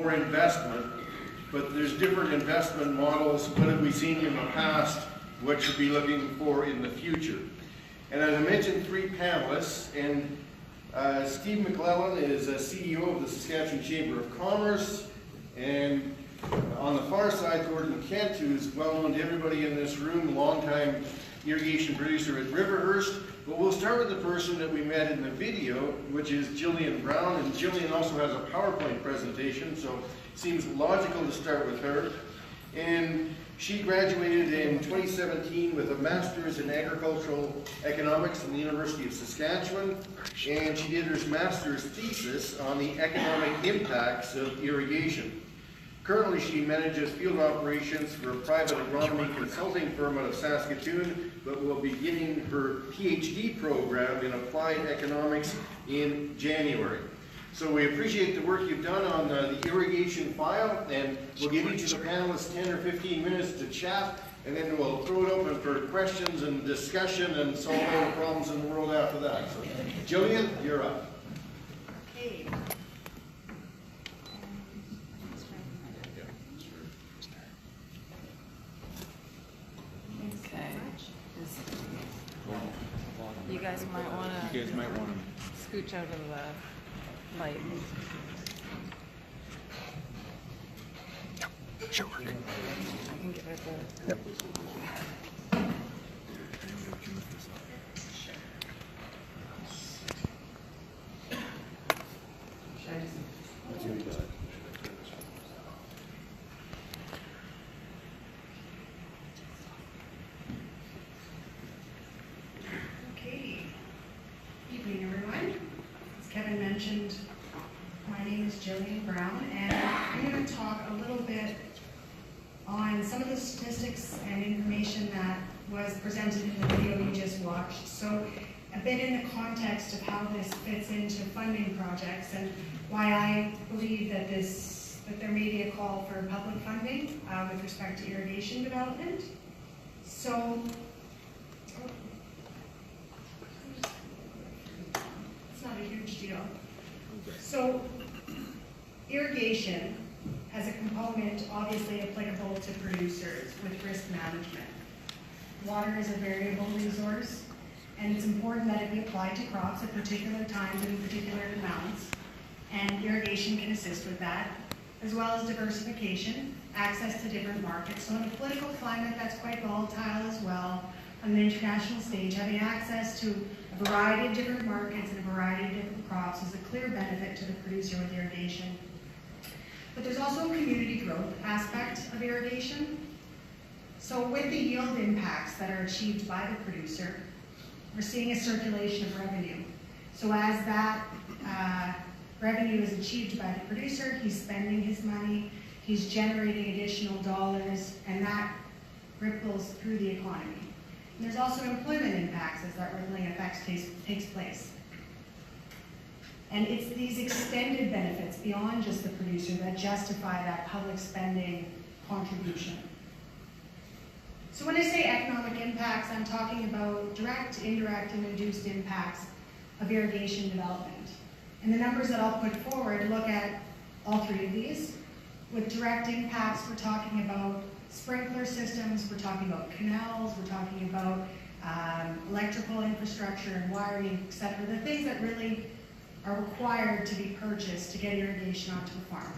more investment, but there's different investment models. What have we seen in the past? What should we be looking for in the future? And as I mentioned, 3 panelists, and Steve McLellan is a CEO of the Saskatchewan Chamber of Commerce, and on the far side, Gordon Kent, who's well known to everybody in this room, longtime irrigation producer at Hursh. But we'll start with the person that we met in the video, which is Jillian Brown, and Jillian also has a PowerPoint presentation, so it seems logical to start with her. And she graduated in 2017 with a Master's in Agricultural Economics from the University of Saskatchewan, and she did her master's thesis on the economic impacts of irrigation. Currently, she manages field operations for a private agronomy consulting firm out of Saskatoon, but will be beginning her PhD program in applied economics in January. So we appreciate the work you've done on the irrigation file, and we'll give each of the panelists 10 or 15 minutes to chat, and then we'll throw it open for questions and discussion and solve all the problems in the world after that. So, Jillian, you're up. Okay. You guys might want to scooch out of the light. Sure. I can give it the... Yep. My name is Jillian Brown, and I'm going to talk a little bit on some of the statistics and information that was presented in the video you just watched. So a bit in the context of how this fits into funding projects and why I believe that there may be a call for public funding with respect to irrigation development. So it's not a huge deal. So irrigation has a component obviously applicable to producers with risk management. Water is a variable resource, and it's important that it be applied to crops at particular times and in particular amounts, and irrigation can assist with that, as well as diversification, access to different markets. So in a political climate that's quite volatile as well, on an international stage, having access to a variety of different markets and a variety of different crops is a clear benefit to the producer with irrigation. But there's also a community growth aspect of irrigation. So with the yield impacts that are achieved by the producer, we're seeing a circulation of revenue. So as that revenue is achieved by the producer, he's spending his money, he's generating additional dollars, and that ripples through the economy. And there's also employment impacts as that rippling effect takes place. And it's these extended benefits beyond just the producer that justify that public spending contribution. So when I say economic impacts, I'm talking about direct, indirect, and induced impacts of irrigation development. And the numbers that I'll put forward look at all 3 of these. With direct impacts, we're talking about sprinkler systems, we're talking about canals, we're talking about electrical infrastructure and wiring, etc. The things that really are required to be purchased to get irrigation onto a farm.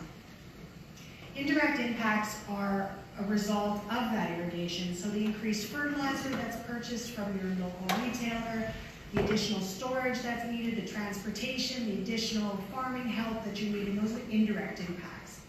Indirect impacts are a result of that irrigation, so the increased fertilizer that's purchased from your local retailer, the additional storage that's needed, the transportation, the additional farming help that you need, and those are indirect impacts.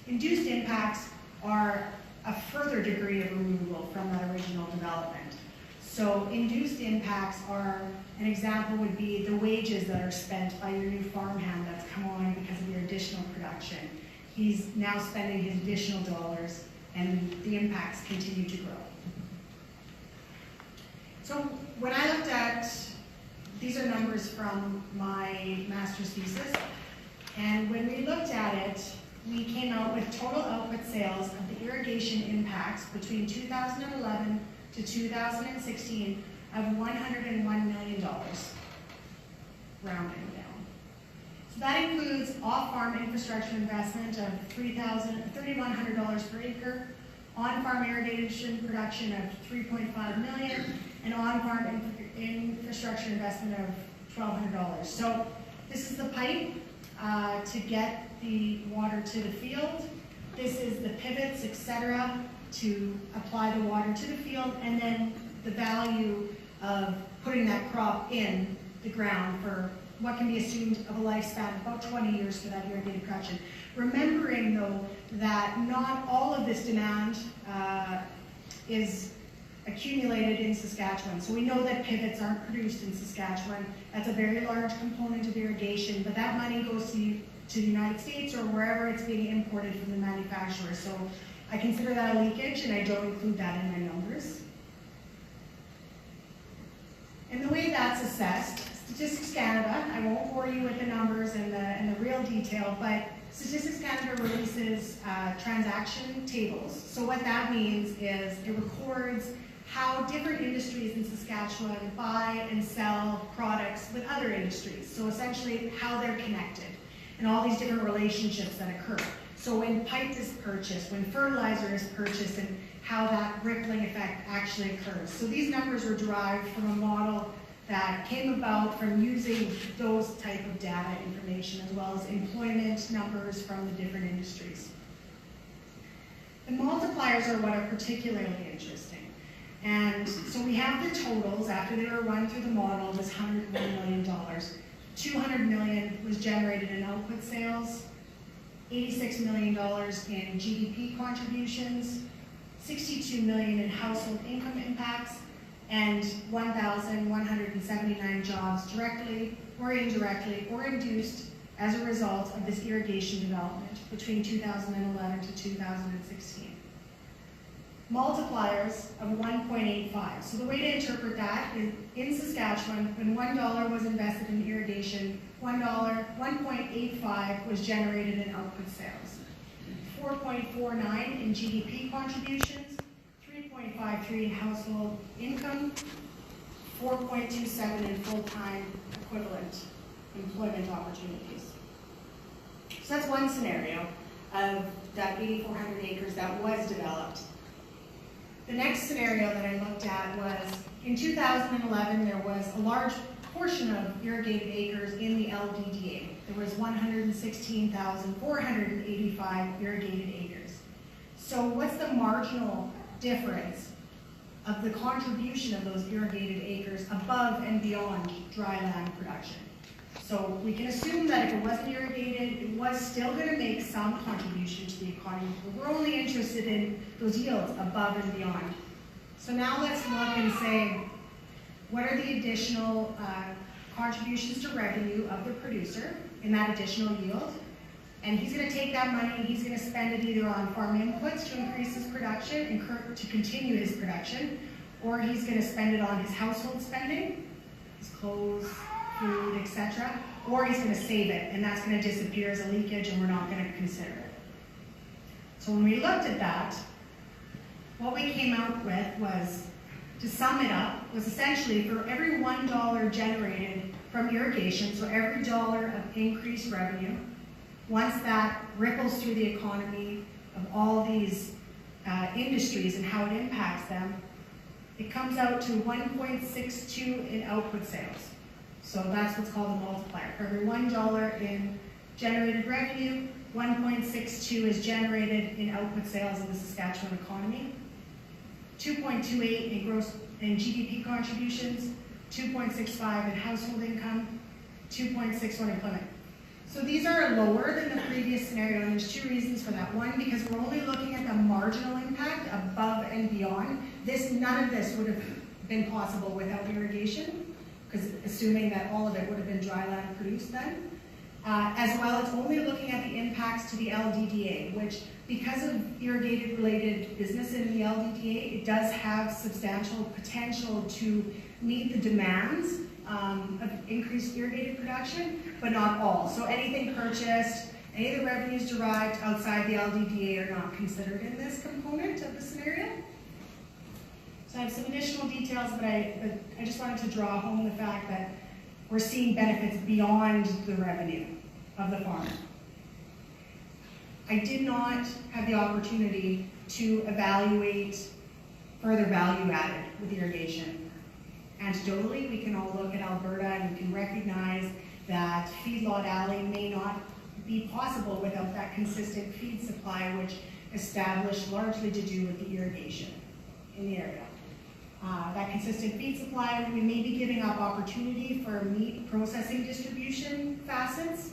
Induced impacts are a further degree of removal from that original development. So induced impacts are, an example would be the wages that are spent by your new farmhand that's come on because of your additional production. He's now spending his additional dollars, and the impacts continue to grow. So when I looked at, these are numbers from my master's thesis, and when we looked at it, we came out with total output sales of the irrigation impacts between 2011 to 2016 of $101 million, rounding down. So that includes off-farm infrastructure investment of $3,100 per acre, on-farm irrigation production of $3.5 million, and on-farm infrastructure investment of $1,200. So this is the pipe to get the water to the field. This is the pivots, etc., to apply the water to the field, and then the value of putting that crop in the ground for what can be assumed of a lifespan of about 20 years for that irrigated production. Remembering, though, that not all of this demand is accumulated in Saskatchewan. So we know that pivots aren't produced in Saskatchewan. That's a very large component of irrigation, but that money goes to the United States or wherever it's being imported from the manufacturer. So I consider that a leakage, and I don't include that in my numbers. And the way that's assessed, Statistics Canada, I won't bore you with the numbers and the real detail, but Statistics Canada releases transaction tables. So what that means is it records how different industries in Saskatchewan buy and sell products with other industries. So essentially how they're connected and all these different relationships that occur. So when pipe is purchased, when fertilizer is purchased, and how that rippling effect actually occurs. So these numbers were derived from a model that came about from using those type of data information, as well as employment numbers from the different industries. The multipliers are what are particularly interesting. And so we have the totals after they were run through the model was $101 million. $200 million was generated in output sales, $86 million in GDP contributions, $62 million in household income impacts, and 1,179 jobs directly or indirectly or induced as a result of this irrigation development between 2011 to 2016. Multipliers of 1.85. So the way to interpret that is in Saskatchewan, when $1 was invested in irrigation, $1.85 was generated in output sales. 4.49 in GDP contributions, 3.53 in household income, 4.27 in full-time equivalent employment opportunities. So that's one scenario of that 8,400 acres that was developed. The next scenario that I looked at was, in 2011, there was a large portion of irrigated acres in the LDDA. There was 116,485 irrigated acres. So what's the marginal difference of the contribution of those irrigated acres above and beyond dry land production? So we can assume that if it wasn't irrigated, it was still going to make some contribution to the economy, but we're only interested in those yields above and beyond. So now let's look and say, what are the additional contributions to revenue of the producer in that additional yield? And he's going to take that money and he's going to spend it either on farm inputs to increase his production and to continue his production, or he's going to spend it on his household spending, his clothes, food, etc., or he's going to save it, and that's going to disappear as a leakage, and we're not going to consider it. So when we looked at that, what we came out with was, to sum it up, was essentially for every $1 generated from irrigation, so every dollar of increased revenue, once that ripples through the economy of all these industries and how it impacts them, it comes out to 1.62 in output sales. So that's what's called a multiplier. For every $1 in generated revenue, 1.62 is generated in output sales in the Saskatchewan economy. 2.28 in GDP contributions, 2.65 in household income, 2.61 employment. So these are lower than the previous scenario, and there's two reasons for that. One, because we're only looking at the marginal impact above and beyond. None of this would have been possible without irrigation, because assuming that all of it would have been dry land produced then. As well, it's only looking at the impacts to the LDDA, which, because of irrigated related business in the LDDA, it does have substantial potential to meet the demands of increased irrigated production, but not all. So anything purchased, any of the revenues derived outside the LDDA are not considered in this component of the scenario. So I have some additional details, but I just wanted to draw home the fact that we're seeing benefits beyond the revenue. of the farmer. I did not have the opportunity to evaluate further value added with irrigation. Anecdotally, we can all look at Alberta and we can recognize that Feedlot Alley may not be possible without that consistent feed supply, which established largely to do with the irrigation in the area. That consistent feed supply, we may be giving up opportunity for meat processing distribution facets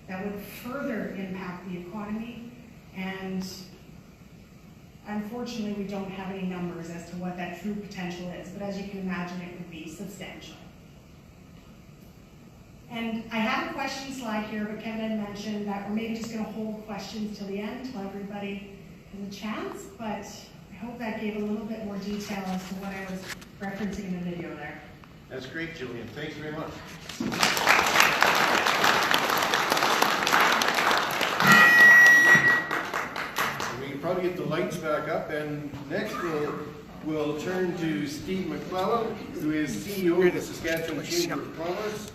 that would further impact the economy, and unfortunately we don't have any numbers as to what that true potential is, but as you can imagine, it would be substantial. And I have a question slide here, but Kevin had mentioned that we're maybe just going to hold questions till the end, till everybody has a chance, but I hope that gave a little bit more detail as to what I was referencing in the video there. That's great, Jillian. Thanks very much. We can probably get the lights back up, and next we'll turn to Steve McLellan, who is CEO of the Saskatchewan Chamber of Commerce,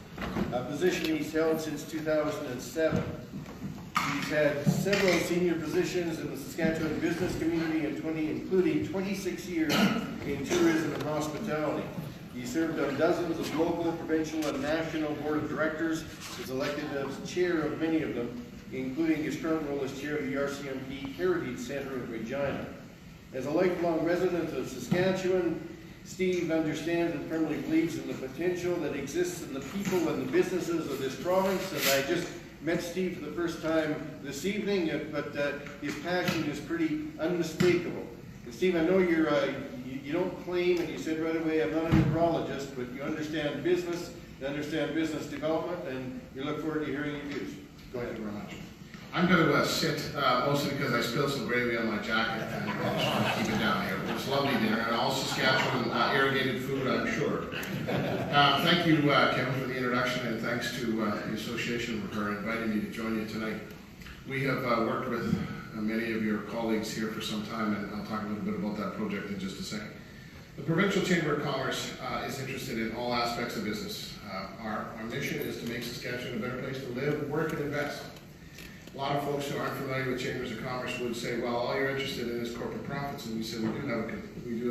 a position he's held since 2007. He's had several senior positions in the Saskatchewan business community, including 26 years in tourism and hospitality. He served on dozens of local, provincial, and national board of directors, was elected as chair of many of them, including his current role as chair of the RCMP Heritage Centre in Regina. As a lifelong resident of Saskatchewan, Steve understands and firmly believes in the potential that exists in the people and the businesses of this province, and I just met Steve for the first time this evening, but his passion is pretty unmistakable. And Steve, I know you don't claim, and you said right away, I'm not a neurologist, but you understand business, you understand business development, and you look forward to hearing your views. Go ahead. Thank you very much. I'm going to sit, mostly because I spilled some gravy on my jacket, and I just want to keep it down here. It's lovely dinner, and all Saskatchewan irrigated food, I'm sure. Thank you, Kevin, for the introduction, and thanks to the association for inviting me to join you tonight. We have worked with many of your colleagues here for some time, and I'll talk a little bit about that project in just a second. The Provincial Chamber of Commerce is interested in all aspects of business. Our mission is to make Saskatchewan a better place to live, work, and invest. A lot of folks who aren't familiar with Chambers of Commerce would say, well, all you're interested in is corporate profits, and we say we do have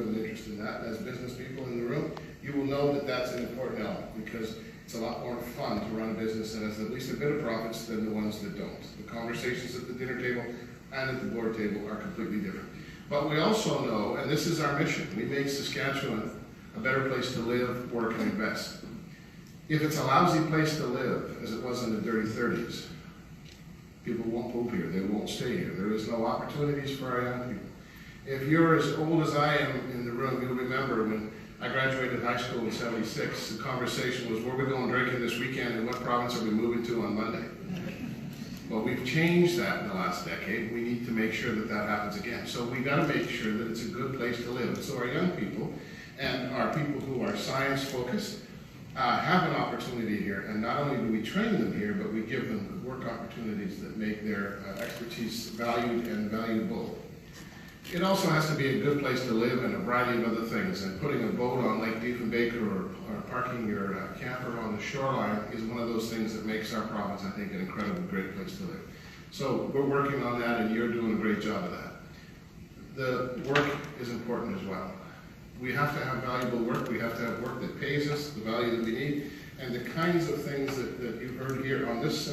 an interest in that. As business people in the room, you will know that that's an important element, because it's a lot more fun to run a business that has at least a bit of profits than the ones that don't. The conversations at the dinner table and at the board table are completely different. But we also know, and this is our mission, we make Saskatchewan a better place to live, work, and invest. If it's a lousy place to live, as it was in the dirty 30s, people won't move here, they won't stay here. There is no opportunities for our young people. If you're as old as I am in the room, you'll remember when I graduated high school in '76, the conversation was, where are we going drinking this weekend and what province are we moving to on Monday? Well, we've changed that in the last decade. We need to make sure that that happens again. So we got to make sure that it's a good place to live. So our young people and our people who are science focused have an opportunity here, and not only do we train them here, but we give them work opportunities that make their expertise valued and valuable. It also has to be a good place to live and a variety of other things, and putting a boat on Lake Diefenbaker or parking your camper on the shoreline is one of those things that makes our province, I think, an incredibly great place to live. So we're working on that, and you're doing a great job of that. The work is important as well. We have to have valuable work. We have to have work that pays us, the value that we need, and the kinds of things that you've heard here on this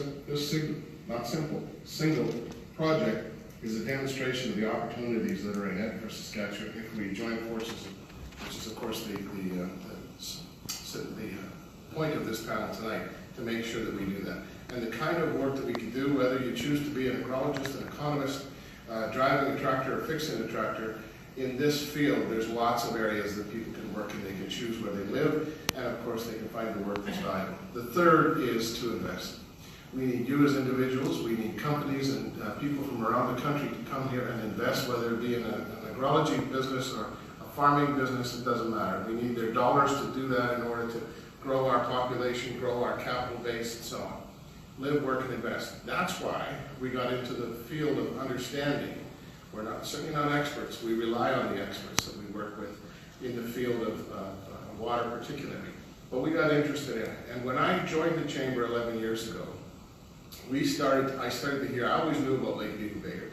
single project is a demonstration of the opportunities that are ahead for Saskatchewan if we join forces, which is, of course, the point of this panel tonight, to make sure that we do that. And the kind of work that we can do, whether you choose to be an agronomist, an economist, driving a tractor or fixing a tractor, in this field, there's lots of areas that people can work and they can choose where they live, and of course they can find the work that's valuable. The third is to invest. We need you as individuals, we need companies and people from around the country to come here and invest, whether it be in an agrology business or a farming business, it doesn't matter. We need their dollars to do that in order to grow our population, grow our capital base, and so on. Live, work, and invest. That's why we got into the field of understanding. We're certainly not experts. We rely on the experts that we work with in the field of water particularly. But we got interested in it. And when I joined the Chamber 11 years ago, I started to hear, I always knew about Lake Diefenbaker.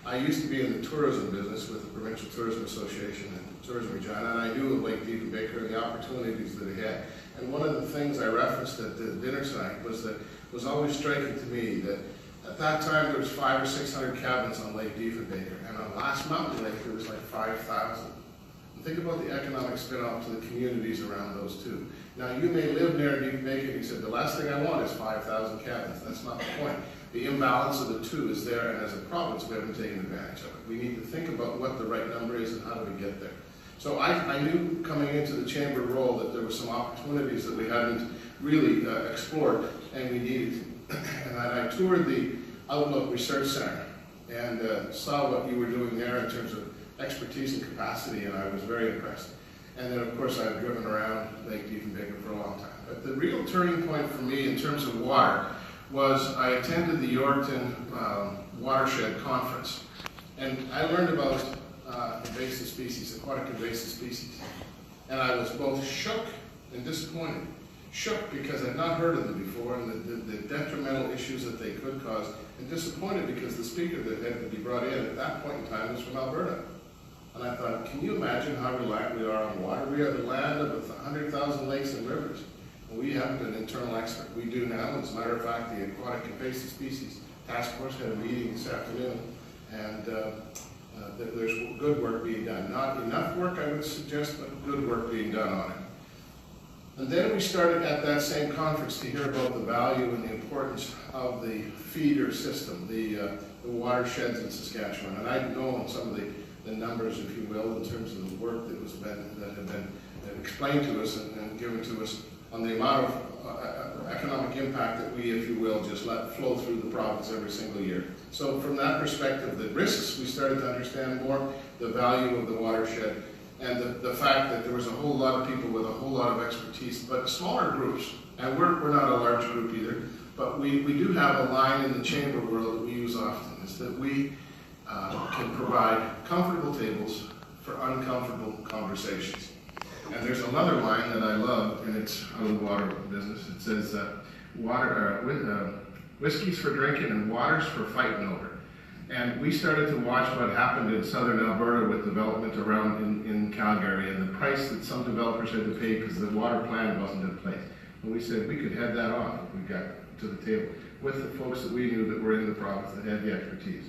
I used to be in the tourism business with the Provincial Tourism Association and Tourism Regina, and I knew of Lake Diefenbaker and the opportunities that it had. And one of the things I referenced at the dinner tonight was always striking to me that at that time there was 500 or 600 cabins on Lake Diefenbaker, and on Last Mountain Lake there was like 5,000. Think about the economic spin-off to the communities around those two. Now, you may live near Diefenbaker and you said, the last thing I want is 5,000 cabins. That's not the point. The imbalance of the two is there, and as a province, we haven't taken advantage of it. We need to think about what the right number is and how do we get there. So I knew coming into the chamber role that there were some opportunities that we hadn't really explored, and we needed to. And I toured the Outlook Research Center and saw what you were doing there in terms of expertise and capacity, and I was very impressed. And then, of course, I've driven around Lake Diefenbaker for a long time. But the real turning point for me in terms of water was I attended the Yorkton Watershed Conference. And I learned about invasive species, aquatic invasive species. And I was both shook and disappointed. Shook because I'd not heard of them before and the detrimental issues that they could cause, and disappointed because the speaker that had to be brought in at that point in time was from Alberta. And I thought, can you imagine how reliant we are on water? We are the land of 100,000 lakes and rivers. And we haven't an internal expert. We do now. As a matter of fact, the Aquatic Invasive Species Task Force had a meeting this afternoon, and there's good work being done. Not enough work, I would suggest, but good work being done on it. And then we started at that same conference to hear about the value and the importance of the feeder system, the watersheds in Saskatchewan. And I've known some of the numbers, if you will, in terms of the work that had been explained to us and given to us on the amount of economic impact that we, if you will, just let flow through the province every single year. So from that perspective, the risks, we started to understand more the value of the watershed and the fact that there was a whole lot of people with a whole lot of expertise, but smaller groups, and we're not a large group either, but we do have a line in the chamber world that we use often, is that we can provide comfortable tables for uncomfortable conversations. And there's another line that I love, and it's out of the water business. It says, whiskey's for drinking and water's for fighting over. And we started to watch what happened in southern Alberta with development around in Calgary and the price that some developers had to pay because the water plan wasn't in place. And we said we could head that off if we got to the table with the folks that we knew that were in the province that had the expertise.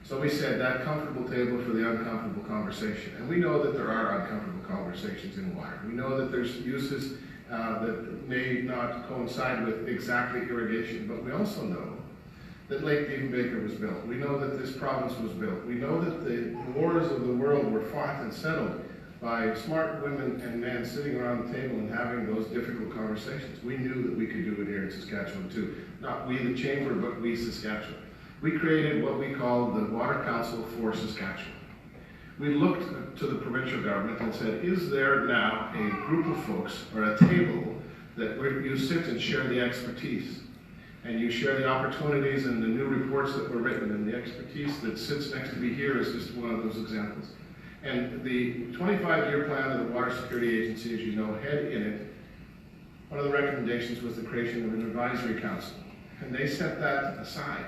So we said that comfortable table for the uncomfortable conversation. And we know that there are uncomfortable conversations in water. We know that there's uses that may not coincide with exactly irrigation, but we also know that Lake Diefenbaker was built. We know that this province was built. We know that the wars of the world were fought and settled by smart women and men sitting around the table and having those difficult conversations. We knew that we could do it here in Saskatchewan too. Not we the chamber, but we Saskatchewan. We created what we called the Water Council for Saskatchewan. We looked to the provincial government and said, is there now a group of folks or a table that where you sit and share the expertise? And you share the opportunities and the new reports that were written, and the expertise that sits next to me here is just one of those examples. And the 25-year plan of the Water Security Agency, as you know, had in it, one of the recommendations was the creation of an advisory council. And they set that aside.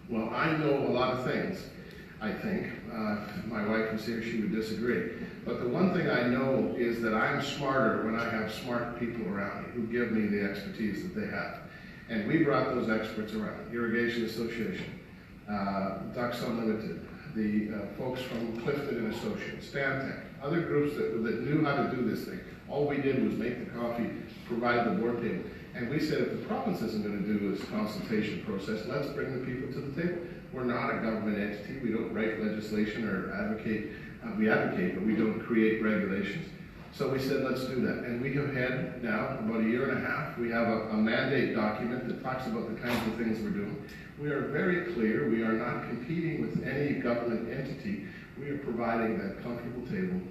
Well, I know a lot of things, I think. If my wife was here, she would disagree. But the one thing I know is that I'm smarter when I have smart people around me who give me the expertise that they have. And we brought those experts around, Irrigation Association, Ducks Unlimited, the folks from Clifton and Associates, Stantec, other groups that knew how to do this thing. All we did was make the coffee, provide the board table. And we said, if the province isn't going to do this consultation process, let's bring the people to the table. We're not a government entity. We don't write legislation or advocate. We advocate, but we don't create regulations. So we said, let's do that. And we have had now about a year and a half. We have a mandate document that talks about the kinds of things we're doing. We are very clear. We are not competing with any government entity. We are providing that comfortable table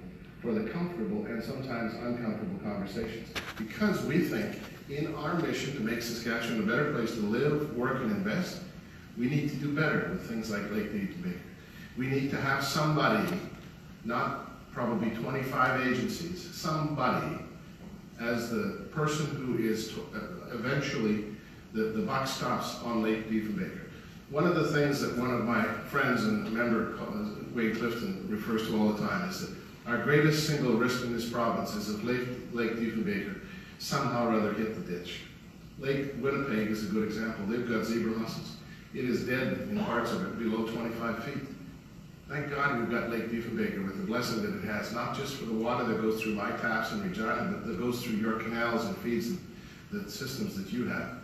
for the comfortable and sometimes uncomfortable conversations. Because we think in our mission to make Saskatchewan a better place to live, work, and invest, we need to do better with things like Lake Diefenbaker. We need to have somebody, not probably 25 agencies, somebody as the person who is eventually The buck stops on Lake Diefenbaker. One of the things that one of my friends and member, Wade Clifton, refers to all the time is that our greatest single risk in this province is if Lake Diefenbaker somehow or other hit the ditch. Lake Winnipeg is a good example. They've got zebra mussels. It is dead in parts of it below 25 feet. Thank God we've got Lake Diefenbaker with the blessing that it has, not just for the water that goes through my taps in Regina, but that goes through your canals and feeds the systems that you have.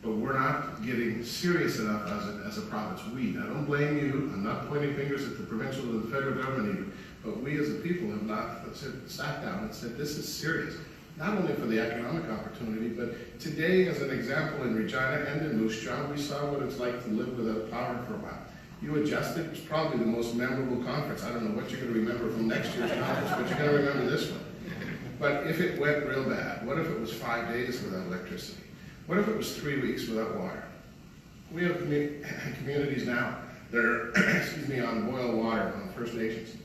But we're not getting serious enough as a province. I don't blame you. I'm not pointing fingers at the provincial or the federal government either. But we as a people have not sat down and said, this is serious. Not only for the economic opportunity, but today, as an example, in Regina and in Moose Jaw, we saw what it's like to live without power for a while. You adjusted. It was probably the most memorable conference. I don't know what you're going to remember from next year's conference, but you're going to remember this one. But if it went real bad, what if it was 5 days without electricity? What if it was 3 weeks without water? We have communities now that are, on boil water on First Nations.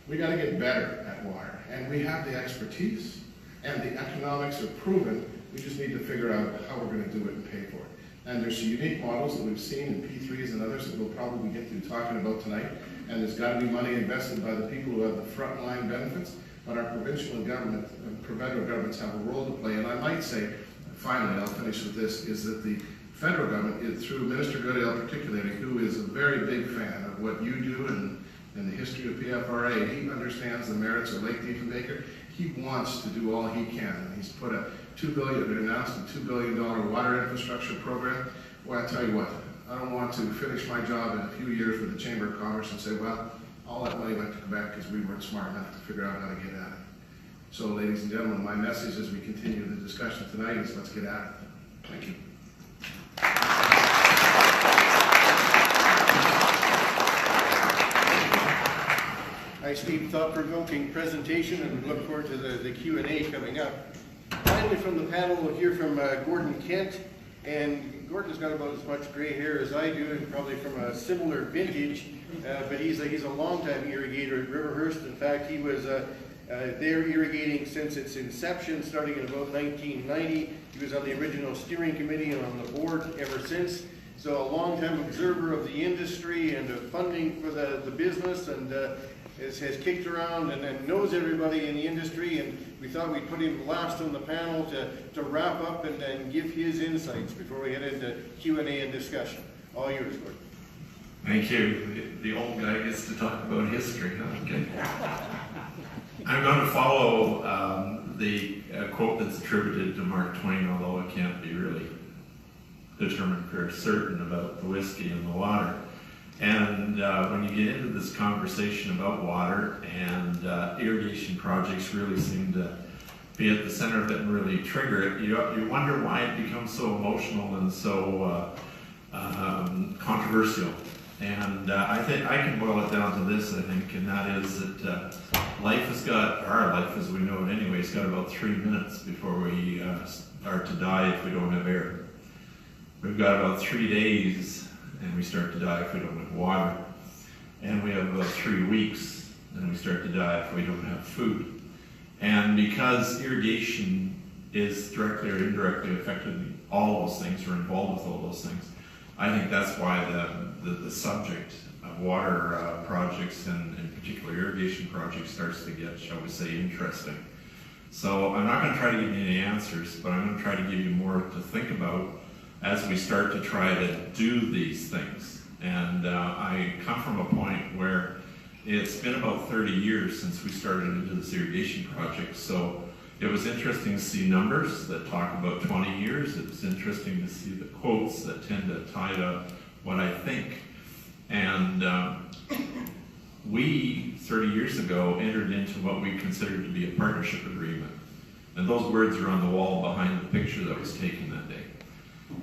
We got to get better at water, and we have the expertise, and the economics are proven. We just need to figure out how we're going to do it and pay for it. And there's some unique models that we've seen in P3s and others that we'll probably get to talking about tonight. And there's got to be money invested by the people who have the frontline benefits, but our provincial and federal governments have a role to play. And I might say, finally, I'll finish with this, is that the federal government, through Minister Goodale particularly, who is a very big fan of what you do and the history of PFRA, he understands the merits of Lake Diefenbaker. He wants to do all he can. And he's put a announced a $2 billion water infrastructure program. Well, I tell you what, I don't want to finish my job in a few years with the Chamber of Commerce and say, well, all that money went to Quebec because we weren't smart enough to figure out how to get at it. So, ladies and gentlemen, my message as we continue the discussion tonight is let's get at it. Thank you. Hi, Steve. Thought-provoking presentation, and we look forward to the Q&A coming up. Finally, from the panel, we'll hear from Gordon Kent. And Gordon's got about as much gray hair as I do, and probably from a similar vintage. But he's a long-time irrigator at River Hursh. In fact, he was there irrigating since its inception, starting in about 1990. He was on the original steering committee and on the board ever since. So a long-time observer of the industry and of funding for the business, and has kicked around and knows everybody in the industry. And we thought we'd put him last on the panel to wrap up and give his insights before we head into Q&A and discussion. All yours, Gordon. Thank you. The old guy gets to talk about history. Okay. I'm going to follow the quote that's attributed to Mark Twain, although it can't be really determined for certain about the whiskey and the water. And when you get into this conversation about water, and irrigation projects really seem to be at the center of it and really trigger it, you wonder why it becomes so emotional and so controversial. And I think I can boil it down to this, I think, and that is that our life as we know it anyway, has got about 3 minutes before we start to die if we don't have air. We've got about 3 days and we start to die if we don't have water. And we have about 3 weeks and we start to die if we don't have food. And because irrigation is directly or indirectly affected, all those things are involved with all those things. I think that's why the subject of water projects and in particular irrigation projects starts to get, shall we say, interesting. So I'm not going to try to give you any answers, but I'm going to try to give you more to think about as we start to try to do these things. And I come from a point where it's been about 30 years since we started into this irrigation project. So it was interesting to see numbers that talk about 20 years. It was interesting to see the quotes that tend to tie to what I think. And we, 30 years ago, entered into what we considered to be a partnership agreement. And those words are on the wall behind the picture that was taken that day.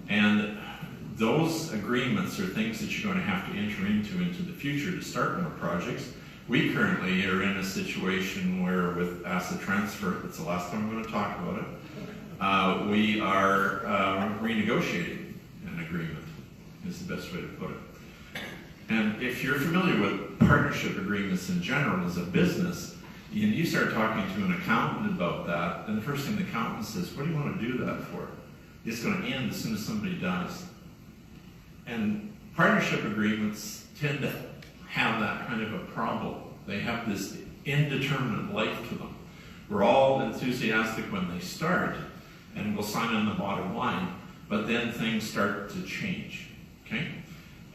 And those agreements are things that you're going to have to enter into the future to start more projects. We currently are in a situation where with asset transfer, that's the last time I'm going to talk about it, we are renegotiating an agreement, is the best way to put it. And if you're familiar with partnership agreements in general as a business, and you start talking to an accountant about that, and the first thing the accountant says, what do you want to do that for? it's going to end as soon as somebody dies. And partnership agreements tend to have that kind of a problem. They have this indeterminate life to them. We're all enthusiastic when they start, and we'll sign on the bottom line, but then things start to change, okay?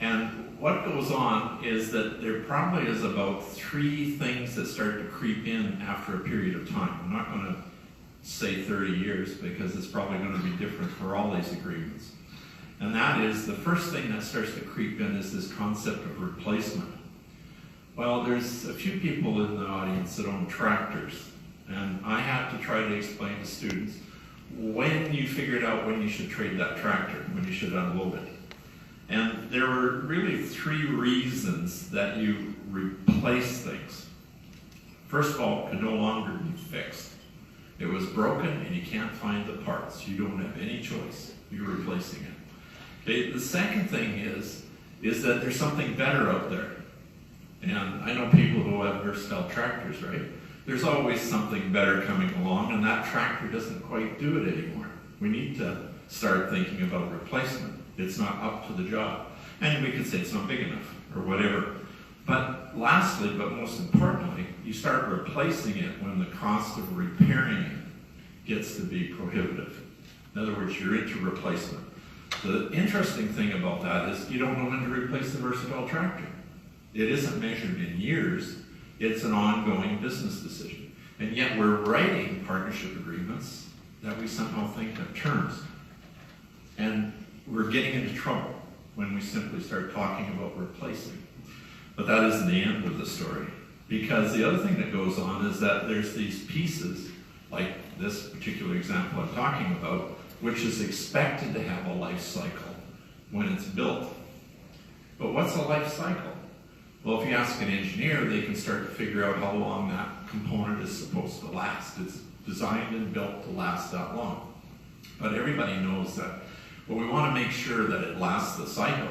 And what goes on is that there probably is about 3 things that start to creep in after a period of time. I'm not going to say 30 years because it's probably going to be different for all these agreements. And that is, the first thing that starts to creep in is this concept of replacement. Well, there's a few people in the audience that own tractors, and I have to try to explain to students when you figured out when you should trade that tractor, when you should unload it. And there were really 3 reasons that you replace things. First of all, it could no longer be fixed. It was broken and you can't find the parts. You don't have any choice. You're replacing it. Okay, the second thing is that there's something better out there. And I know people who have versatile tractors, right? There's always something better coming along, and that tractor doesn't quite do it anymore. We need to start thinking about replacement. It's not up to the job. And we could say it's not big enough, or whatever. But lastly, but most importantly, you start replacing it when the cost of repairing it gets to be prohibitive. In other words, you're into replacement. The interesting thing about that is you don't know when to replace the versatile tractor. It isn't measured in years, it's an ongoing business decision. And yet we're writing partnership agreements that we somehow think have terms. And we're getting into trouble when we simply start talking about replacing. But that isn't the end of the story. Because the other thing that goes on is that there's these pieces, like this particular example I'm talking about, which is expected to have a life cycle when it's built. But what's a life cycle? Well, if you ask an engineer, they can start to figure out how long that component is supposed to last. It's designed and built to last that long. But everybody knows that, well, we want to make sure that it lasts the cycle.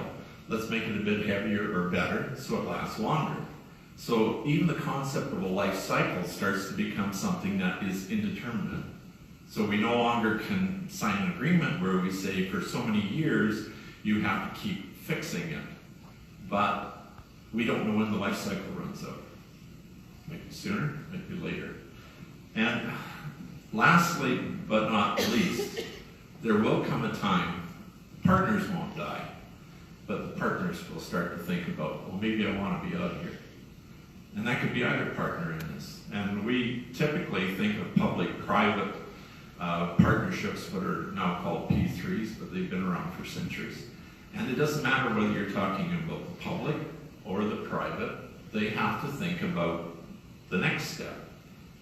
Let's make it a bit heavier or better so it lasts longer. So even the concept of a life cycle starts to become something that is indeterminate. So we no longer can sign an agreement where we say for so many years you have to keep fixing it. But we don't know when the life cycle runs out. Might be sooner, might be later. And lastly, but not least, there will come a time, partners won't die, but the partners will start to think about, well, maybe I want to be out of here. And that could be either partner in this. And we typically think of public-private partnerships, what are now called P3s, but they've been around for centuries. And it doesn't matter whether you're talking about the public or the private, they have to think about the next step,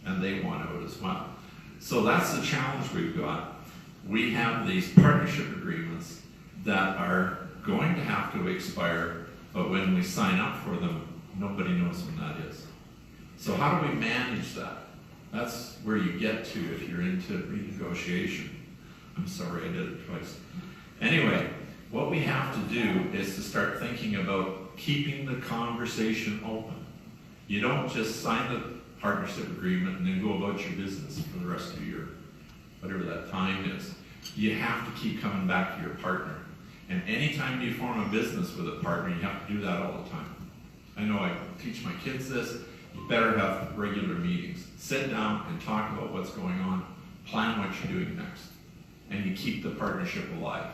and they want out as well. So that's the challenge we've got. We have these partnership agreements that are going to have to expire, but when we sign up for them, nobody knows when that is. So how do we manage that? That's where you get to if you're into renegotiation. I'm sorry, I did it twice. Anyway, what we have to do is to start thinking about keeping the conversation open. You don't just sign the partnership agreement and then go about your business for the rest of your, whatever that time is. You have to keep coming back to your partner. And anytime you form a business with a partner, you have to do that all the time. I know I teach my kids this. You better have regular meetings. Sit down and talk about what's going on. Plan what you're doing next. And you keep the partnership alive.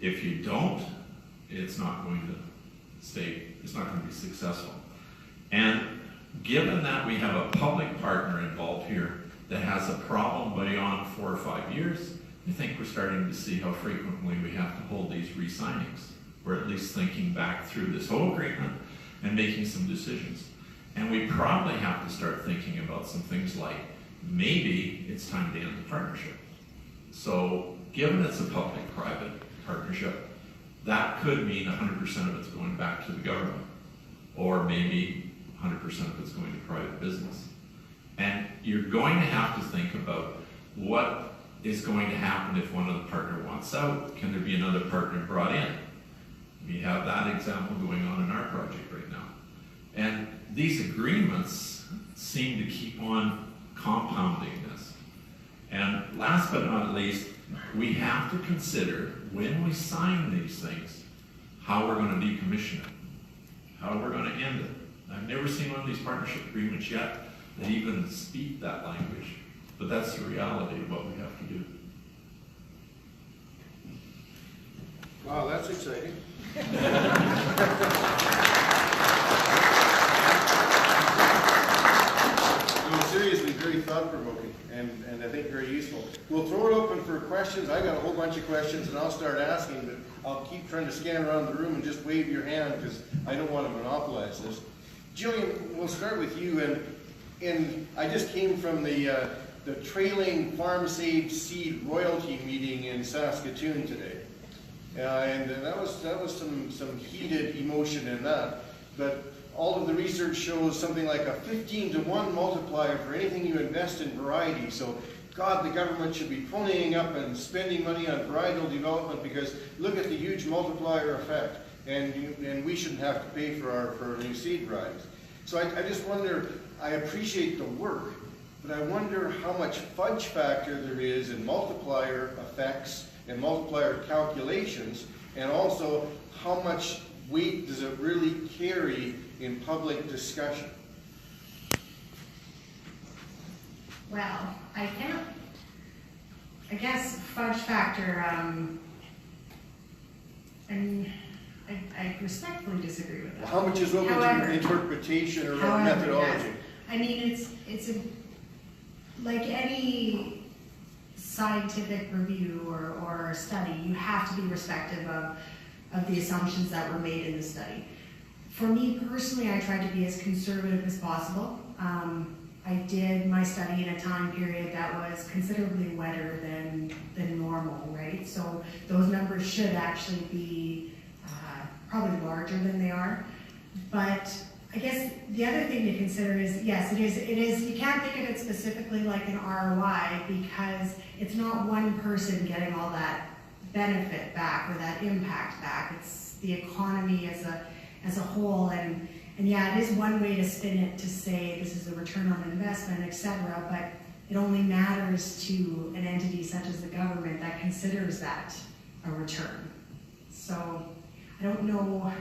If you don't, it's not going to stay, it's not going to be successful. And given that we have a public partner involved here that has a problem beyond 4 or 5 years, I think we're starting to see how frequently we have to hold these re-signings. We're at least thinking back through this whole agreement and making some decisions. And we probably have to start thinking about some things like, maybe it's time to end the partnership. So given it's a public-private partnership, that could mean 100% of it's going back to the government, or maybe 100% of it's going to private business. And you're going to have to think about what is going to happen if one of the partner wants out. Can there be another partner brought in? We have that example going on in our project right now. And these agreements seem to keep on compounding this. And last but not least, we have to consider, when we sign these things, how we're going to decommission it, how we're going to end it. I've never seen one of these partnership agreements yet that even speak that language, but that's the reality of what we have to do. Wow, that's exciting. No, seriously, very thought-provoking and I think very useful. We'll throw it open for questions. I got a whole bunch of questions and I'll start asking, but I'll keep trying to scan around the room and just wave your hand because I don't want to monopolize this. Jillian, we'll start with you. And I just came from the trailing farm saved seed royalty meeting in Saskatoon today. And that was some heated emotion in that. But all of the research shows something like a 15-to-1 multiplier for anything you invest in variety. So, God, the government should be ponying up and spending money on varietal development because look at the huge multiplier effect. And we shouldn't have to pay for our new seed varieties. So I just wonder, I appreciate the work, but I wonder how much fudge factor there is in multiplier effects and multiplier calculations, and also how much weight does it really carry in public discussion? Well, I guess fudge factor, and I respectfully disagree with that. Well, how much is open to interpretation or methodology? Yes. I mean, it's like any scientific review or study, you have to be respective of the assumptions that were made in the study. For me personally, I tried to be as conservative as possible. I did my study in a time period that was considerably wetter than normal, right? So those numbers should actually be probably larger than they are. But I guess the other thing to consider is, yes, it is, you can't think of it specifically like an ROI because it's not one person getting all that benefit back or that impact back. It's the economy as a whole, and yeah, it is one way to spin it to say this is a return on investment, etc. But it only matters to an entity such as the government that considers that a return. So I don't know.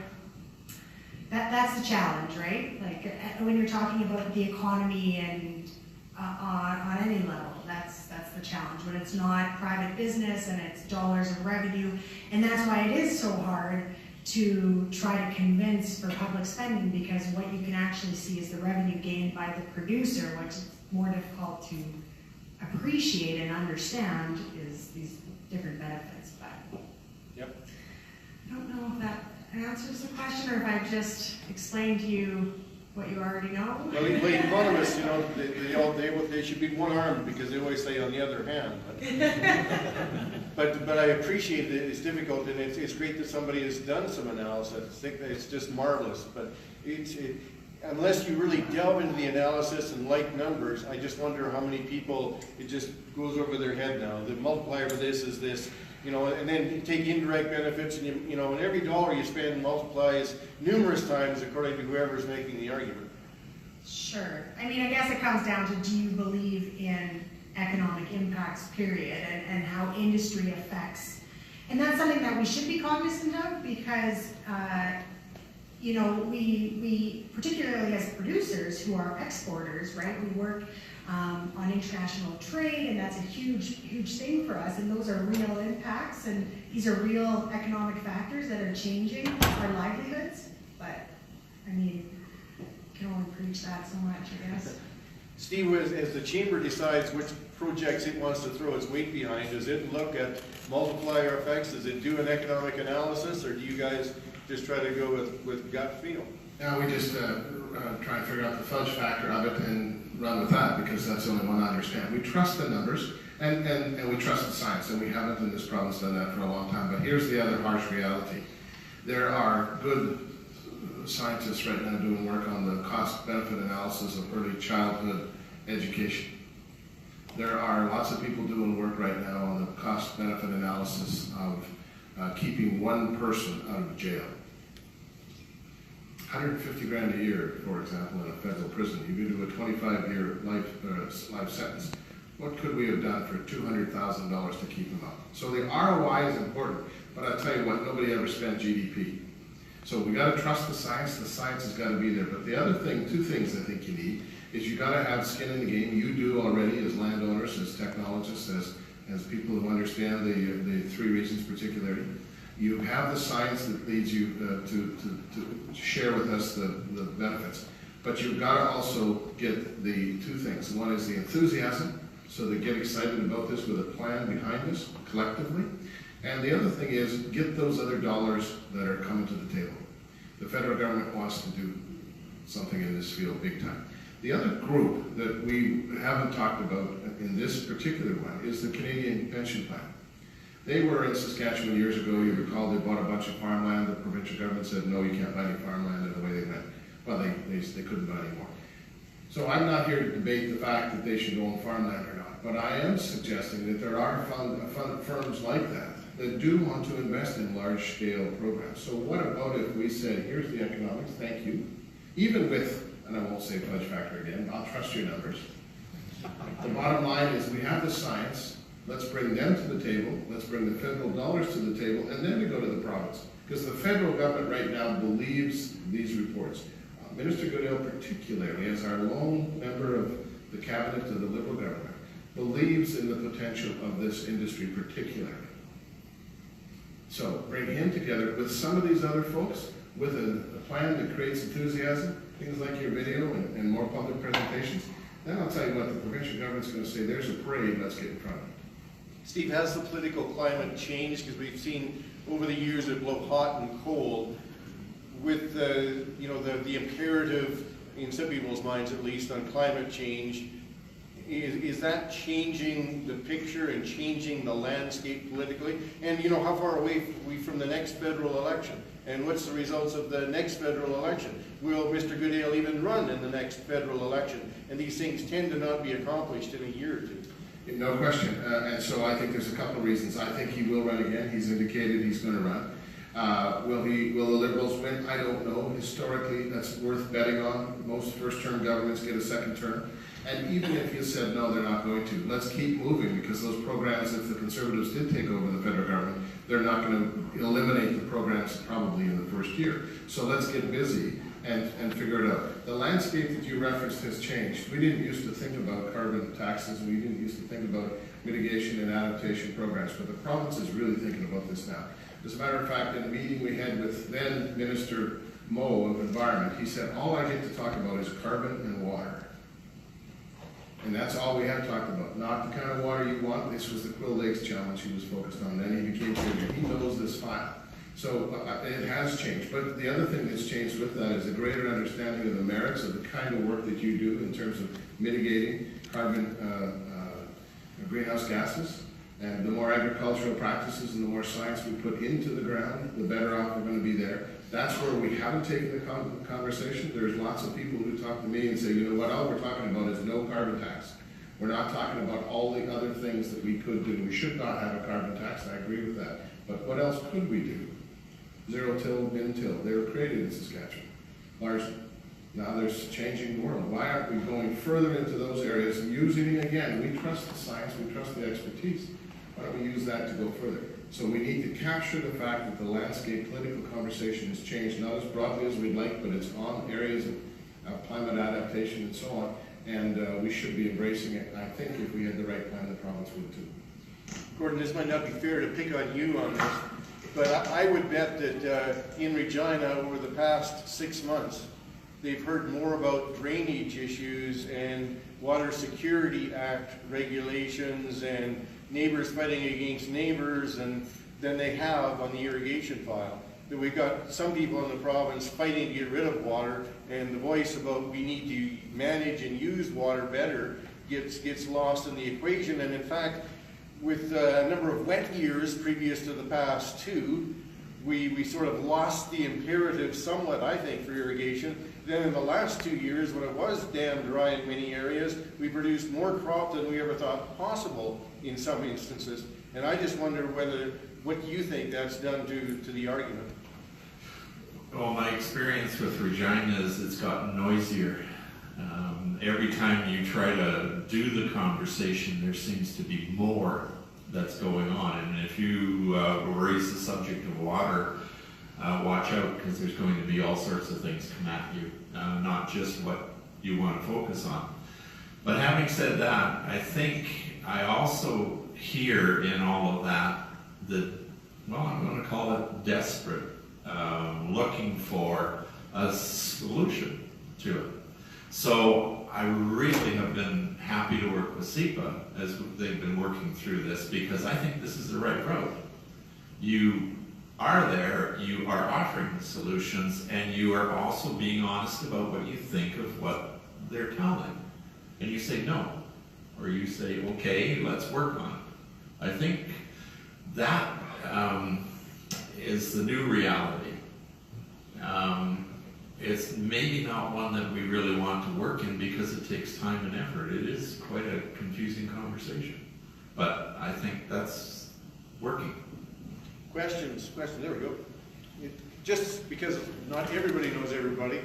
That's the challenge, right? Like when you're talking about the economy and on any level, that's the challenge. When it's not private business and it's dollars of revenue, and that's why it is so hard to try to convince for public spending, because what you can actually see is the revenue gained by the producer, which is more difficult to appreciate and understand is these different benefits. But Yep. I don't know if that answers the question or if I just explained to you what you already know. Well, economists, you know, they should be one-armed because they always say on the other hand. But I appreciate that it's difficult, and it's great that somebody has done some analysis. I think that it's just marvelous. But unless you really delve into the analysis and like numbers, I just wonder how many people it just goes over their head now. The multiplier for this is this. You know, and then you take indirect benefits, and you know, and every dollar you spend multiplies numerous times according to whoever's making the argument. Sure. I mean, I guess it comes down to, do you believe in economic impacts, period, and how industry affects. And that's something that we should be cognizant of because, you know, we particularly as producers who are exporters, right, we work on international trade, and that's a huge thing for us, and those are real impacts, and these are real economic factors that are changing our livelihoods. But I mean, you can only preach that so much, I guess. Steve, as the chamber decides which projects it wants to throw its weight behind, does it look at multiplier effects? Does it do an economic analysis, or do you guys just try to go with gut feel? Now we just try and figure out the fudge factor of it and run with that because that's the only one I understand. We trust the numbers and we trust the science, and we haven't in this province done that for a long time. But here's the other harsh reality. There are good scientists right now doing work on the cost-benefit analysis of early childhood education. There are lots of people doing work right now on the cost-benefit analysis of keeping one person out of jail. 150 grand a year, for example, in a federal prison. You can do a 25-year life sentence. What could we have done for $200,000 to keep them up? So the ROI is important, but I'll tell you what, nobody ever spent GDP. So we got to trust the science has got to be there. But the other thing, two things I think you need, is you got to have skin in the game. You do already as landowners, as technologists, as people who understand the three regions particularly. You have the science that leads you to share with us the benefits. But you've got to also get the two things. One is the enthusiasm, so they get excited about this with a plan behind us collectively. And the other thing is get those other dollars that are coming to the table. The federal government wants to do something in this field big time. The other group that we haven't talked about in this particular one is the Canadian Pension Plan. They were in Saskatchewan years ago. You recall they bought a bunch of farmland. The provincial government said, no, you can't buy any farmland, and away they went. Well, they couldn't buy any more. So I'm not here to debate the fact that they should own farmland or not, but I am suggesting that there are firms like that do want to invest in large-scale programs. So what about if we said, here's the economics, thank you, even with, and I won't say fudge factor again, I'll trust your numbers. The bottom line is we have the science, let's bring them to the table, let's bring the federal dollars to the table, and then we go to the province. Because the federal government right now believes these reports. Minister Goodale particularly, as our lone member of the cabinet of the Liberal government, believes in the potential of this industry particularly. So bring him together with some of these other folks, with a plan that creates enthusiasm, things like your video and more public presentations. Then I'll tell you what, the provincial government's going to say, there's a parade, let's get in front of it. Steve, has the political climate changed? Because we've seen over the years it blow hot and cold. With the imperative, in some people's minds at least, on climate change, is that changing the picture and changing the landscape politically? And how far away are we from the next federal election? And what's the results of the next federal election? Will Mr. Goodale even run in the next federal election? And these things tend to not be accomplished in a year or two. No question. And so I think there's a couple of reasons. I think he will run again. He's indicated he's going to run. Will the Liberals win? I don't know. Historically, that's worth betting on. Most first-term governments get a second term. And even if you said, no, they're not going to, let's keep moving, because those programs, if the Conservatives did take over the federal government, they're not going to eliminate the programs probably in the first year. So let's get busy and figure it out. The landscape that you referenced has changed. We didn't used to think about carbon taxes. We didn't used to think about mitigation and adaptation programs, but the province is really thinking about this now. As a matter of fact, in a meeting we had with then Minister Moe of Environment, he said, all I get to talk about is carbon and water. And that's all we have talked about. Not the kind of water you want. This was the Quill Lakes Challenge he was focused on. Then he became premier. He knows this file. So it has changed. But the other thing that's changed with that is a greater understanding of the merits of the kind of work that you do in terms of mitigating carbon greenhouse gases. And the more agricultural practices and the more science we put into the ground, the better off we're going to be there. That's where we haven't taken the conversation. There's lots of people who talk to me and say, you know what, all we're talking about is no carbon tax. We're not talking about all the other things that we could do. We should not have a carbon tax, I agree with that. But what else could we do? Zero-till, bin-till. They were created in Saskatchewan, largely. Now there's changing the world. Why aren't we going further into those areas and using it again? We trust the science, we trust the expertise. Why don't we use that to go further? So we need to capture the fact that the landscape political conversation has changed, not as broadly as we'd like, but it's on areas of climate adaptation and so on, and we should be embracing it. I think if we had the right plan, the province would too. Gordon, this might not be fair to pick on you on this, but I would bet that in Regina over the past 6 months, they've heard more about drainage issues and Water Security Act regulations and neighbors fighting against neighbors than they have on the irrigation file. That we've got some people in the province fighting to get rid of water, and the voice about we need to manage and use water better gets lost in the equation. And in fact, with a number of wet years previous to the past two, we sort of lost the imperative somewhat, I think, for irrigation. Then in the last 2 years, when it was damn dry in many areas, we produced more crop than we ever thought possible in some instances. And I just wonder what you think that's done to the argument. Well, my experience with Regina is it's gotten noisier. Every time you try to do the conversation, there seems to be more that's going on. And if you raise the subject of water, watch out, because there's going to be all sorts of things come at you, not just what you want to focus on. But having said that, I think I also hear in all of that, well, I'm going to call it desperate, looking for a solution to it. So I really have been happy to work with SIPA as they've been working through this, because I think this is the right road. You are there, you are offering the solutions, and you are also being honest about what you think of what they're telling. And you say no, or you say, okay, let's work on it. I think that is the new reality. It's maybe not one that we really want to work in because it takes time and effort. It is quite a confusing conversation, but I think that's working. Questions, there we go. Just because not everybody knows everybody,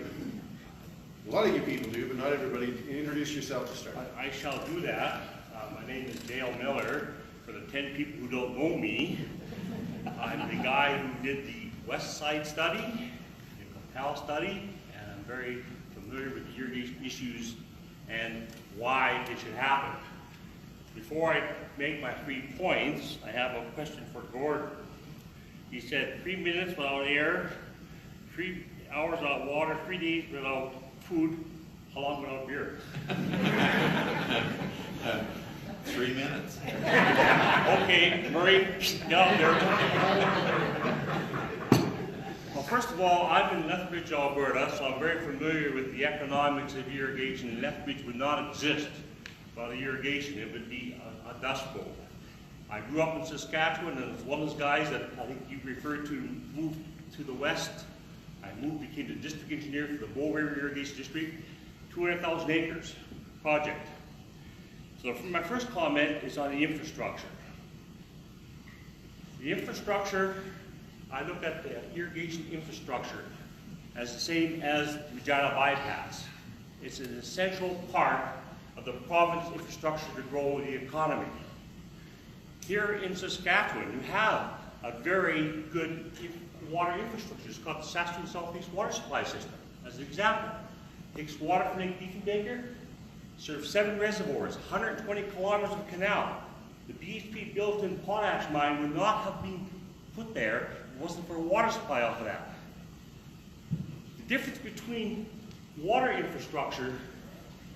a lot of you people do, but not everybody. Introduce yourself to start. I shall do that. My name is Dale Miller. For the 10 people who don't know me, I'm the guy who did the West Side study, the Compal study, and I'm very familiar with the irrigation issues and why it should happen. Before I make my 3 points, I have a question for Gordon. He said 3 minutes without air, 3 hours without water, 3 days without food. How long without beer? 3 minutes. Okay, Murray, get out there. Well, first of all, I'm in Lethbridge, Alberta, so I'm very familiar with the economics of irrigation. Lethbridge would not exist without irrigation. It would be a dust bowl. I grew up in Saskatchewan, and as one of those guys that I think you referred to moved to the west. I became the district engineer for the Bow River Irrigation District, 200,000 acres project. So my first comment is on the infrastructure. The infrastructure, I look at the irrigation infrastructure as the same as Regina bypass. It's an essential part of the province's infrastructure to grow the economy. Here in Saskatchewan, you have a very good water infrastructure. It's called the Saskatchewan Southeast Water Supply System, as an example. It takes water from Lake Diefenbaker, serves 7 reservoirs, 120 kilometers of canal. The BHP built-in potash mine would not have been put there if it wasn't for a water supply off of that. The difference between water infrastructure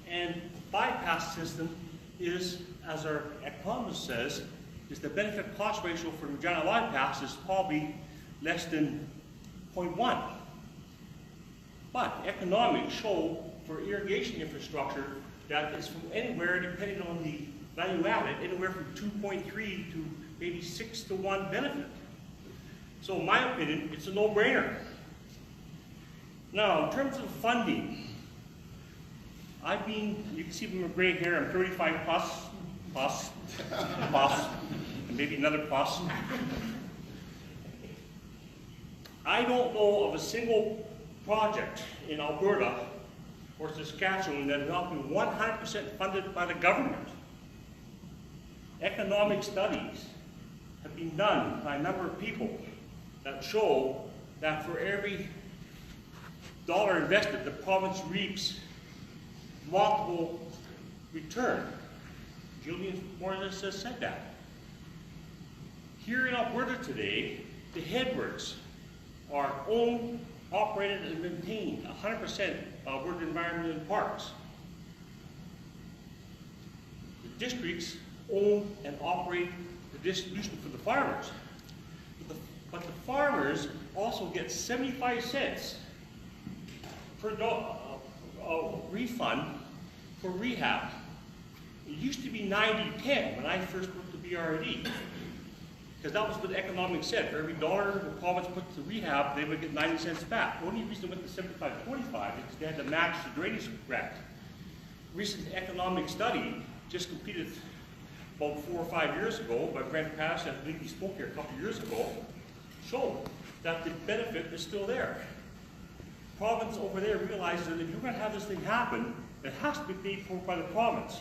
and bypass system is, as our economist says, is the benefit cost ratio for Regina bypass is probably less than 0.1. But economics show for irrigation infrastructure that is from anywhere, depending on the value added, anywhere from 2.3 to maybe 6 to 1 benefit. So in my opinion, it's a no-brainer. Now, in terms of funding, you can see from my gray hair, I'm 35 plus, and maybe another plus. I don't know of a single project in Alberta or Saskatchewan that has not been 100% funded by the government. Economic studies have been done by a number of people that show that for every dollar invested, the province reaps multiple return. Jillian Brown has said that. Here in Alberta today, the headworks are owned, operated, and maintained 100% by Alberta Environment and Parks. The districts own and operate the distribution for the farmers. But the farmers also get 75 cents per refund for rehab. It used to be 90-10 when I first worked at BRD, because that was what the economics said. For every dollar the province put to rehab, they would get 90 cents back. The only reason they went to 75-25 is because they had to match the drainage grant. Recent economic study just completed about 4 or 5 years ago by Brent Pass, I believe he spoke here a couple years ago, showed that the benefit is still there. province over there realizes that if you're going to have this thing happen, it has to be paid for by the province.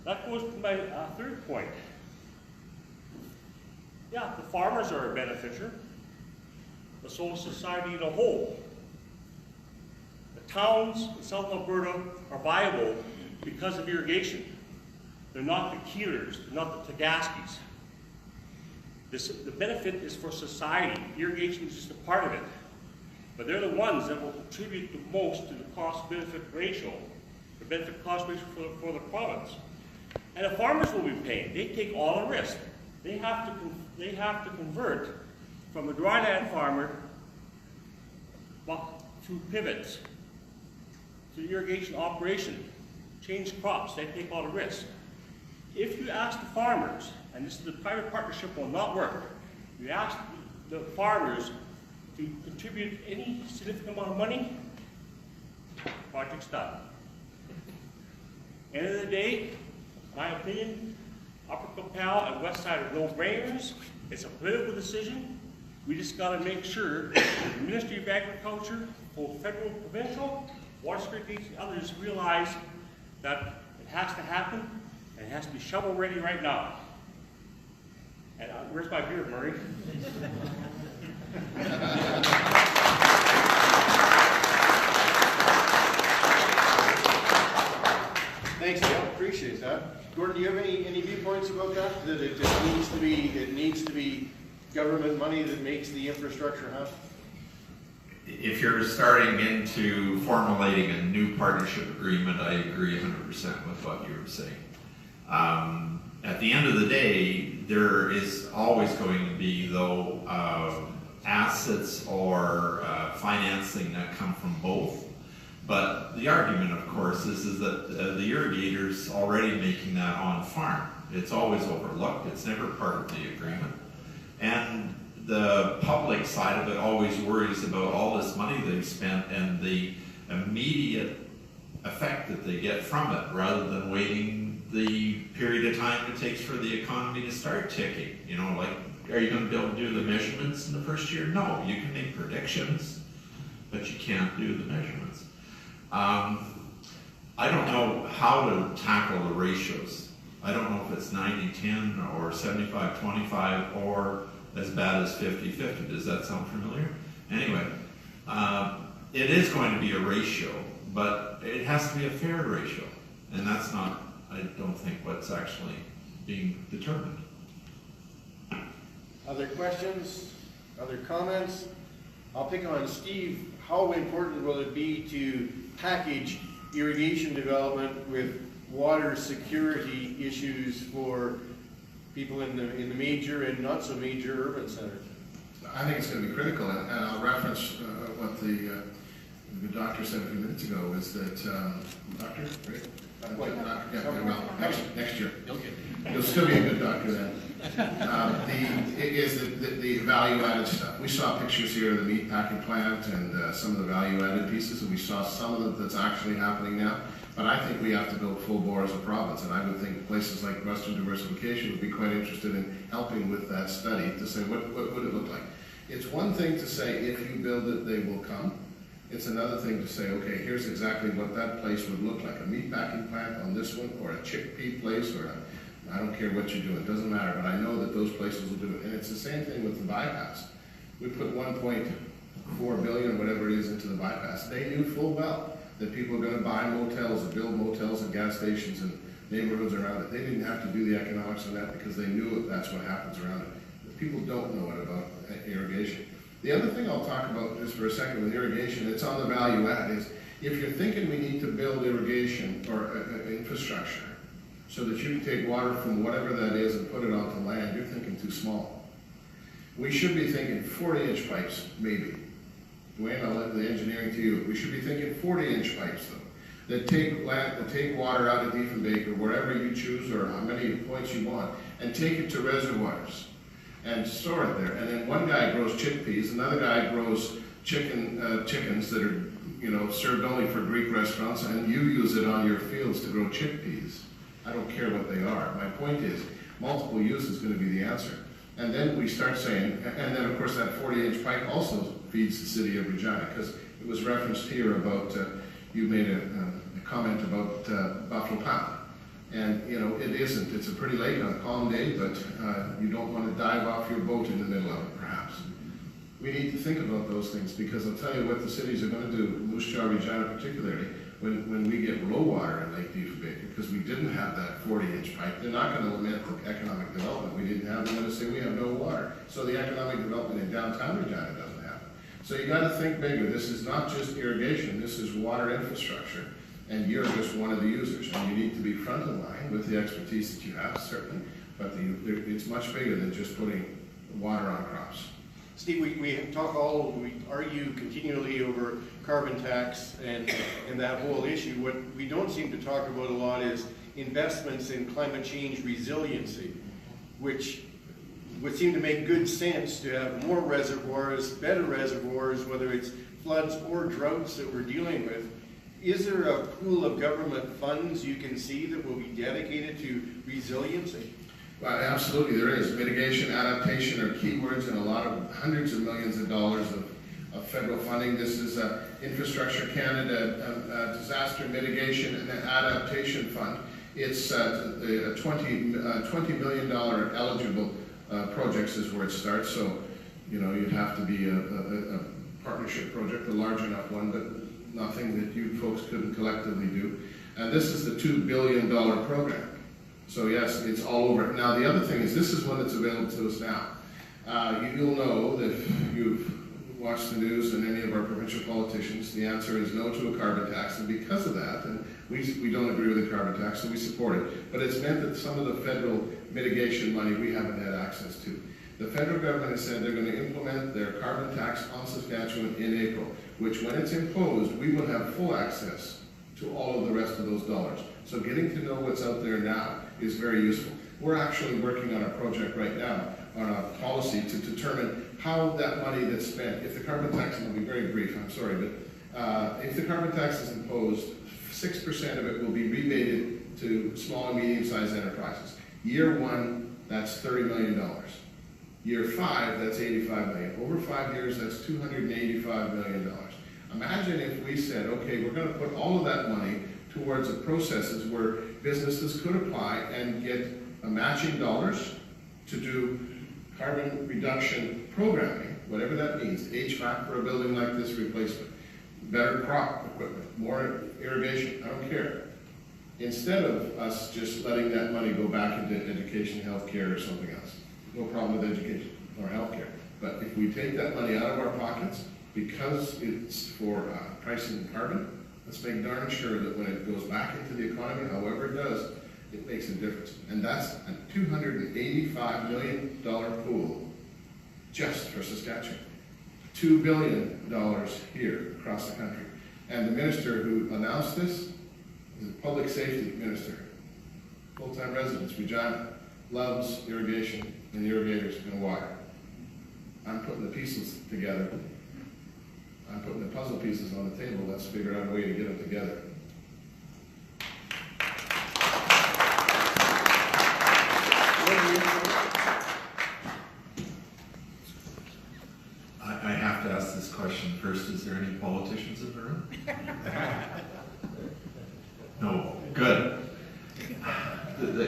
That goes to my third point. Yeah, the farmers are a beneficiary, but so is society in a whole. The towns in South Alberta are viable because of irrigation. They're not the Keelers, they're not the Tagaskis. The benefit is for society. Irrigation is just a part of it. But they're the ones that will contribute the most to the cost-benefit ratio, the benefit-cost ratio for the province. And the farmers will be paying. They take all the risk. They have to convert from a dryland farmer to pivots, to irrigation operation, change crops. They take all the risk. If you ask the farmers, and this is the private partnership will not work, you ask the farmers to contribute any significant amount of money, project's done. End of the day, my opinion, Upper Capel and West Side are no-brainers. It's a political decision. We just got to make sure the Ministry of Agriculture, both federal and provincial, water security agencies, and others realize that it has to happen and it has to be shovel-ready right now. And where's my beer, Murray? Thanks, Dale. Appreciate that. Gordon, do you have any viewpoints about that? That it needs to be government money that makes the infrastructure happen? If you're starting into formulating a new partnership agreement, I agree 100% with what you were saying. At the end of the day, there is always going to be, though, assets or financing that come from both. But the argument, of course, is that the irrigator's already making that on farm. It's always overlooked. It's never part of the agreement. And the public side of it always worries about all this money they've spent and the immediate effect that they get from it, rather than waiting the period of time it takes for the economy to start ticking. You know, like, are you going to be able to do the measurements in the first year? No, you can make predictions, but you can't do the measurements. I don't know how to tackle the ratios. I don't know if it's 90-10 or 75-25 or as bad as 50-50. Does that sound familiar? Anyway, it is going to be a ratio, but it has to be a fair ratio. And that's not, I don't think, what's actually being determined. Other questions? Other comments? I'll pick on Steve. How important will it be to package irrigation development with water security issues for people in the major and not so major urban centers? I think it's going to be critical, and I'll reference what the doctor said a few minutes ago, is that, doctor, right? Next year. You'll still be a good doctor then. The value-added stuff. We saw pictures here of the meat packing plant and some of the value-added pieces, and we saw some of it that's actually happening now. But I think we have to go full bore as a province, and I would think places like Western Diversification would be quite interested in helping with that study to say what would it look like. It's one thing to say if you build it, they will come. It's another thing to say, okay, here's exactly what that place would look like. A meat packing plant on this one, or a chickpea place, or I don't care what you do, it doesn't matter, but I know that those places will do it. And it's the same thing with the bypass. We put 1.4 billion, whatever it is, into the bypass. They knew full well that people are going to buy motels and build motels and gas stations and neighborhoods around it. They didn't have to do the economics of that because they knew that's what happens around it. But people don't know it about irrigation. The other thing I'll talk about just for a second with irrigation, it's on the value add, is if you're thinking we need to build irrigation or infrastructure so that you can take water from whatever that is and put it onto land, you're thinking too small. We should be thinking 40-inch pipes, maybe. Dwayne, I'll let the engineering to you. We should be thinking 40-inch pipes, though, that take water out of Diefenbach or wherever you choose or how many points you want, and take it to reservoirs and store it there. And then one guy grows chickpeas, another guy grows chickens that are, you know, served only for Greek restaurants, and you use it on your fields to grow chickpeas. I don't care what they are. My point is, multiple use is going to be the answer. And then we start saying, and then of course that 40-inch pipe also feeds the city of Regina, because it was referenced here about, you made a comment about buffalo pound. And, you know, it isn't. It's a pretty late on a calm day, but you don't want to dive off your boat in the middle of it, perhaps. We need to think about those things, because I'll tell you what the cities are going to do, Moose Jaw, Regina particularly, when we get low water in Lake Diefenbaker, because we didn't have that 40-inch pipe. They're not going to lament the economic development we didn't have. They're going to say we have no water. So the economic development in downtown Regina doesn't happen. So you got to think bigger. This is not just irrigation. This is water infrastructure. And you're just one of the users, and you need to be front of line with the expertise that you have, certainly, but it's much bigger than just putting water on crops. Steve, we argue continually over carbon tax and that whole issue. What we don't seem to talk about a lot is investments in climate change resiliency, which would seem to make good sense to have more reservoirs, better reservoirs, whether it's floods or droughts that we're dealing with. Is there a pool of government funds you can see that will be dedicated to resiliency? Well, absolutely there is. Mitigation, adaptation are keywords in a lot of hundreds of millions of dollars of federal funding. This is Infrastructure Canada Disaster Mitigation and Adaptation Fund. It's a $20 million eligible projects is where it starts. So, you know, you'd have to be a partnership project, a large enough one, but nothing that you folks couldn't collectively do. And this is the $2 billion program. So yes, it's all over. Now the other thing is, this is one that's available to us now. You'll know that if you've watched the news and any of our provincial politicians, the answer is no to a carbon tax. And because of that, and we don't agree with the carbon tax, so we support it. But it's meant that some of the federal mitigation money we haven't had access to. The federal government has said they're going to implement their carbon tax on Saskatchewan in April, which when it's imposed, we will have full access to all of the rest of those dollars. So getting to know what's out there now is very useful. We're actually working on a project right now on a policy to determine how that money that's spent, if the carbon tax, and I'll be very brief, I'm sorry, but if the carbon tax is imposed, 6% of it will be rebated to small and medium-sized enterprises. Year one, that's $30 million. Year 5, that's $85 million. Over 5 years, that's $285 million. Imagine if we said, okay, we're going to put all of that money towards the processes where businesses could apply and get a matching dollars to do carbon reduction programming, whatever that means, HVAC for a building like this replacement, better crop equipment, more irrigation, I don't care. Instead of us just letting that money go back into education, healthcare, or something else. No problem with education or healthcare. But if we take that money out of our pockets, because it's for pricing carbon, let's make darn sure that when it goes back into the economy, however it does, it makes a difference. And that's a $285 million pool just for Saskatchewan. $2 billion here across the country. And the minister who announced this is the public safety minister, full-time residence, Regina, loves irrigation and irrigators and water. I'm putting the pieces together. I'm putting the puzzle pieces on the table. Let's figure out a way to get them together. I have to ask this question first. Is there any politicians in the room? No. Good.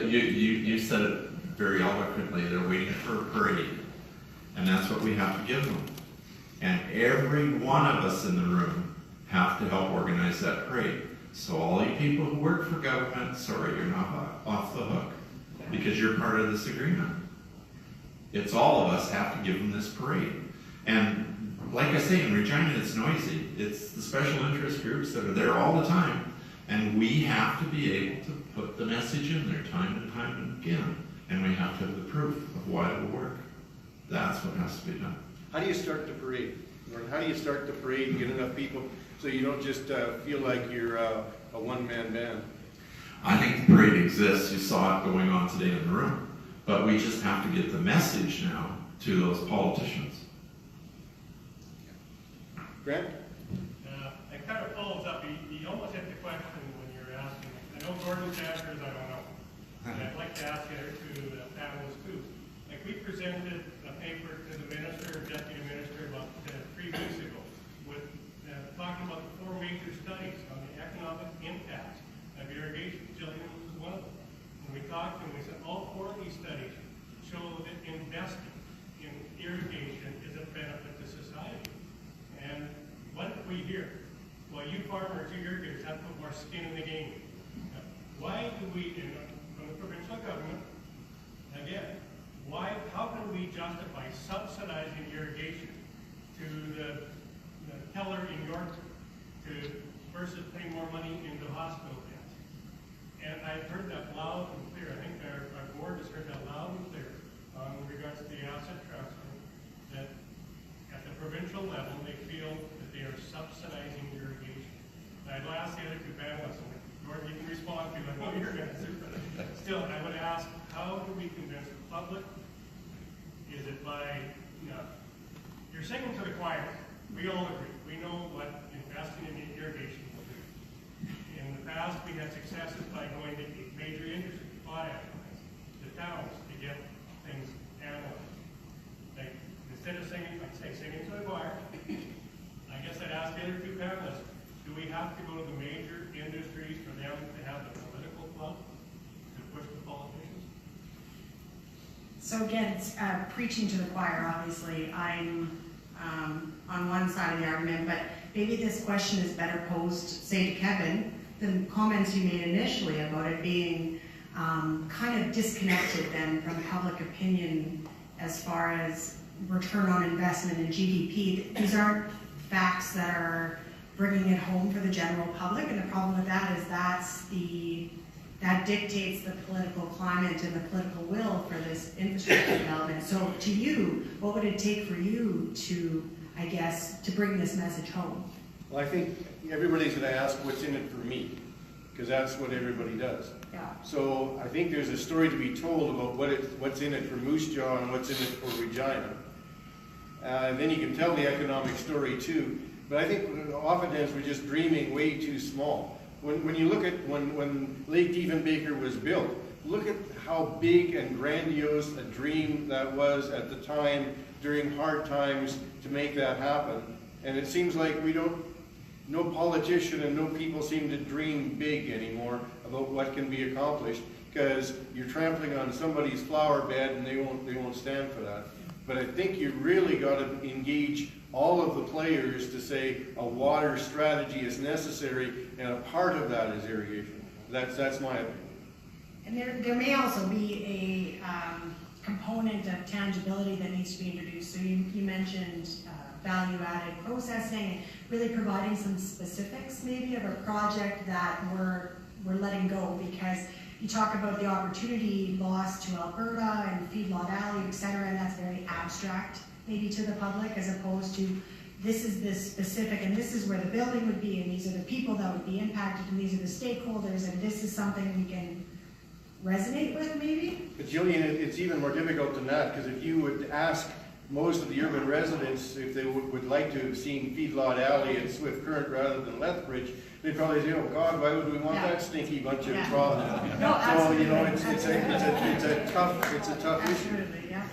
You said it very eloquently. They're waiting for a parade. And that's what we have to give them. And every one of us in the room have to help organize that parade. So all you people who work for government, sorry, you're not off the hook because you're part of this agreement. It's all of us have to give them this parade. And like I say, in Regina, it's noisy. It's the special interest groups that are there all the time. And we have to be able to put the message in there time and time and again. And we have to have the proof of why it will work. That's what has to be done. How do you start the parade? Or how do you start the parade and get enough people so you don't just feel like you're a one-man band? I think the parade exists. You saw it going on today in the room. But we just have to get the message now to those politicians. Grant? It kind of follows up. You almost hit the question when you're asking. I know Gordon's answers, I don't know. And I'd like to ask it to the panelists too. Like we presented a paper to the minister, deputy minister, about 3 weeks ago, with talking talked to them, we said all 4 of these studies show that investing in irrigation is a benefit to society. And what did we hear? Well, you farmers, you irrigators have to put more skin in the game. Why do we, from the provincial government, again, how can we justify subsidizing irrigation to the teller in York versus putting more money into hospital beds? And I've heard that loud and clear. I think our board has heard that loud and clear in regards to the asset transfer, that at the provincial level, they feel that they are subsidizing irrigation. And I'd ask the other 2 panelists, and Gordon, you can respond to, I know your answer, but still, I would ask, how do we convince the public? Is it by, you're singing to the choir. We all agree. We know what investing in irrigation will do. In the past, we had successes by going to major industries, potash plants, the towns to get things analyzed. Like, instead of singing, I'd say singing to the choir, I guess I'd ask the other 2 panelists, do we have to go to the major industries for them to have the political club to push the politicians? So again, it's preaching to the choir, obviously. I'm on one side of the argument, but maybe this question is better posed, say, to Kevin, the comments you made initially about it being kind of disconnected then from public opinion as far as return on investment in GDP. These aren't facts that are bringing it home for the general public, and the problem with that is that dictates the political climate and the political will for this infrastructure development. So to you, what would it take for you to, I guess, to bring this message home? Well, I think everybody's going to ask what's in it for me, because that's what everybody does. Yeah. So I think there's a story to be told about what's in it for Moose Jaw and what's in it for Regina. And then you can tell the economic story too. But I think oftentimes we're just dreaming way too small. When you look at when Lake Diefenbaker was built, look at how big and grandiose a dream that was at the time during hard times to make that happen. And it seems like no politician and no people seem to dream big anymore about what can be accomplished, because you're trampling on somebody's flower bed and they won't stand for that. But I think you really got to engage all of the players to say a water strategy is necessary, and a part of that is irrigation. That's my opinion. And there may also be a component of tangibility that needs to be introduced. So you mentioned value-added processing, and really providing some specifics maybe of a project that we're letting go, because you talk about the opportunity lost to Alberta and Feedlot Alley, et cetera, and that's very abstract maybe to the public, as opposed to this is the specific, and this is where the building would be, and these are the people that would be impacted, and these are the stakeholders, and this is something we can resonate with maybe? But Jillian, it's even more difficult than that, because if you would ask most of the urban residents if they would like to have seen Feedlot Alley and Swift Current rather than Lethbridge, they'd probably say, oh God, why would we want that stinky bunch of problems? No, absolutely. So, you know, it's a tough issue. Absolutely, yeah.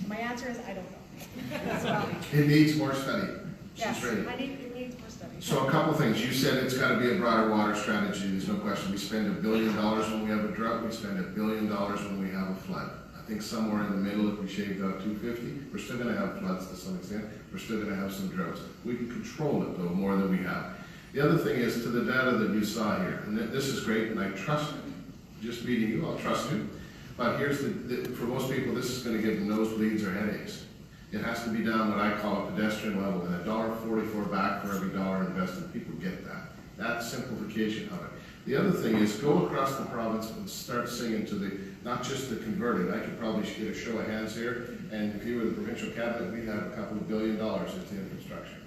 My answer is I don't know. As well. It needs more study. Yes, She's ready. it needs more study. So a couple things. You said it's got to be a broader water strategy. There's no question. We spend $1 billion when we have a drought. We spend $1 billion when we have a flood. I think somewhere in the middle, if we shaved out 250, we're still going to have floods to some extent. We're still going to have some droughts. We can control it though more than we have. The other thing is to the data that you saw here, and this is great, and I trust it. Just meeting you, I'll trust you. But here's for most people, this is going to give them nosebleeds or headaches. It has to be down what I call a pedestrian level, and $1.44 back for every dollar invested. People get that. That's simplification of it. The other thing is go across the province and start singing to not just the converted. I could probably get a show of hands here, and if you were the provincial cabinet, we'd have a couple of $1 billion into infrastructure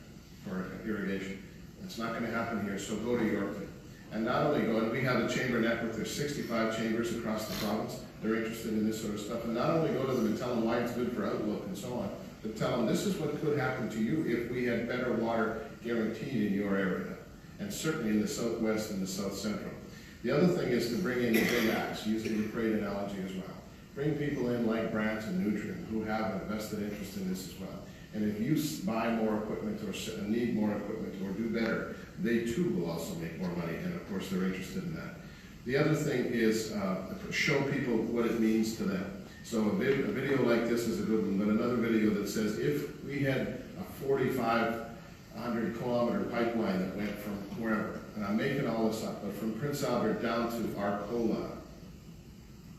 for irrigation. It's not going to happen here, so go to Yorkton. And not only go, and we have a chamber network, there's 65 chambers across the province. They're interested in this sort of stuff. And not only go to them and tell them why it's good for outlook and so on, but tell them this is what could happen to you if we had better water guaranteed in your area, and certainly in the southwest and the south central. The other thing is to bring in the big acts, using the freight analogy as well. Bring people in like Brandt and Nutrien who have a vested interest in this as well. And if you buy more equipment or need more equipment or do better, they too will also make more money, and of course they're interested in that. The other thing is show people what it means to them. So a video like this is a good one, but another video that says if we had a 4,500 kilometer pipeline that went from wherever, and I'm making all this up, but from Prince Albert down to Arcola,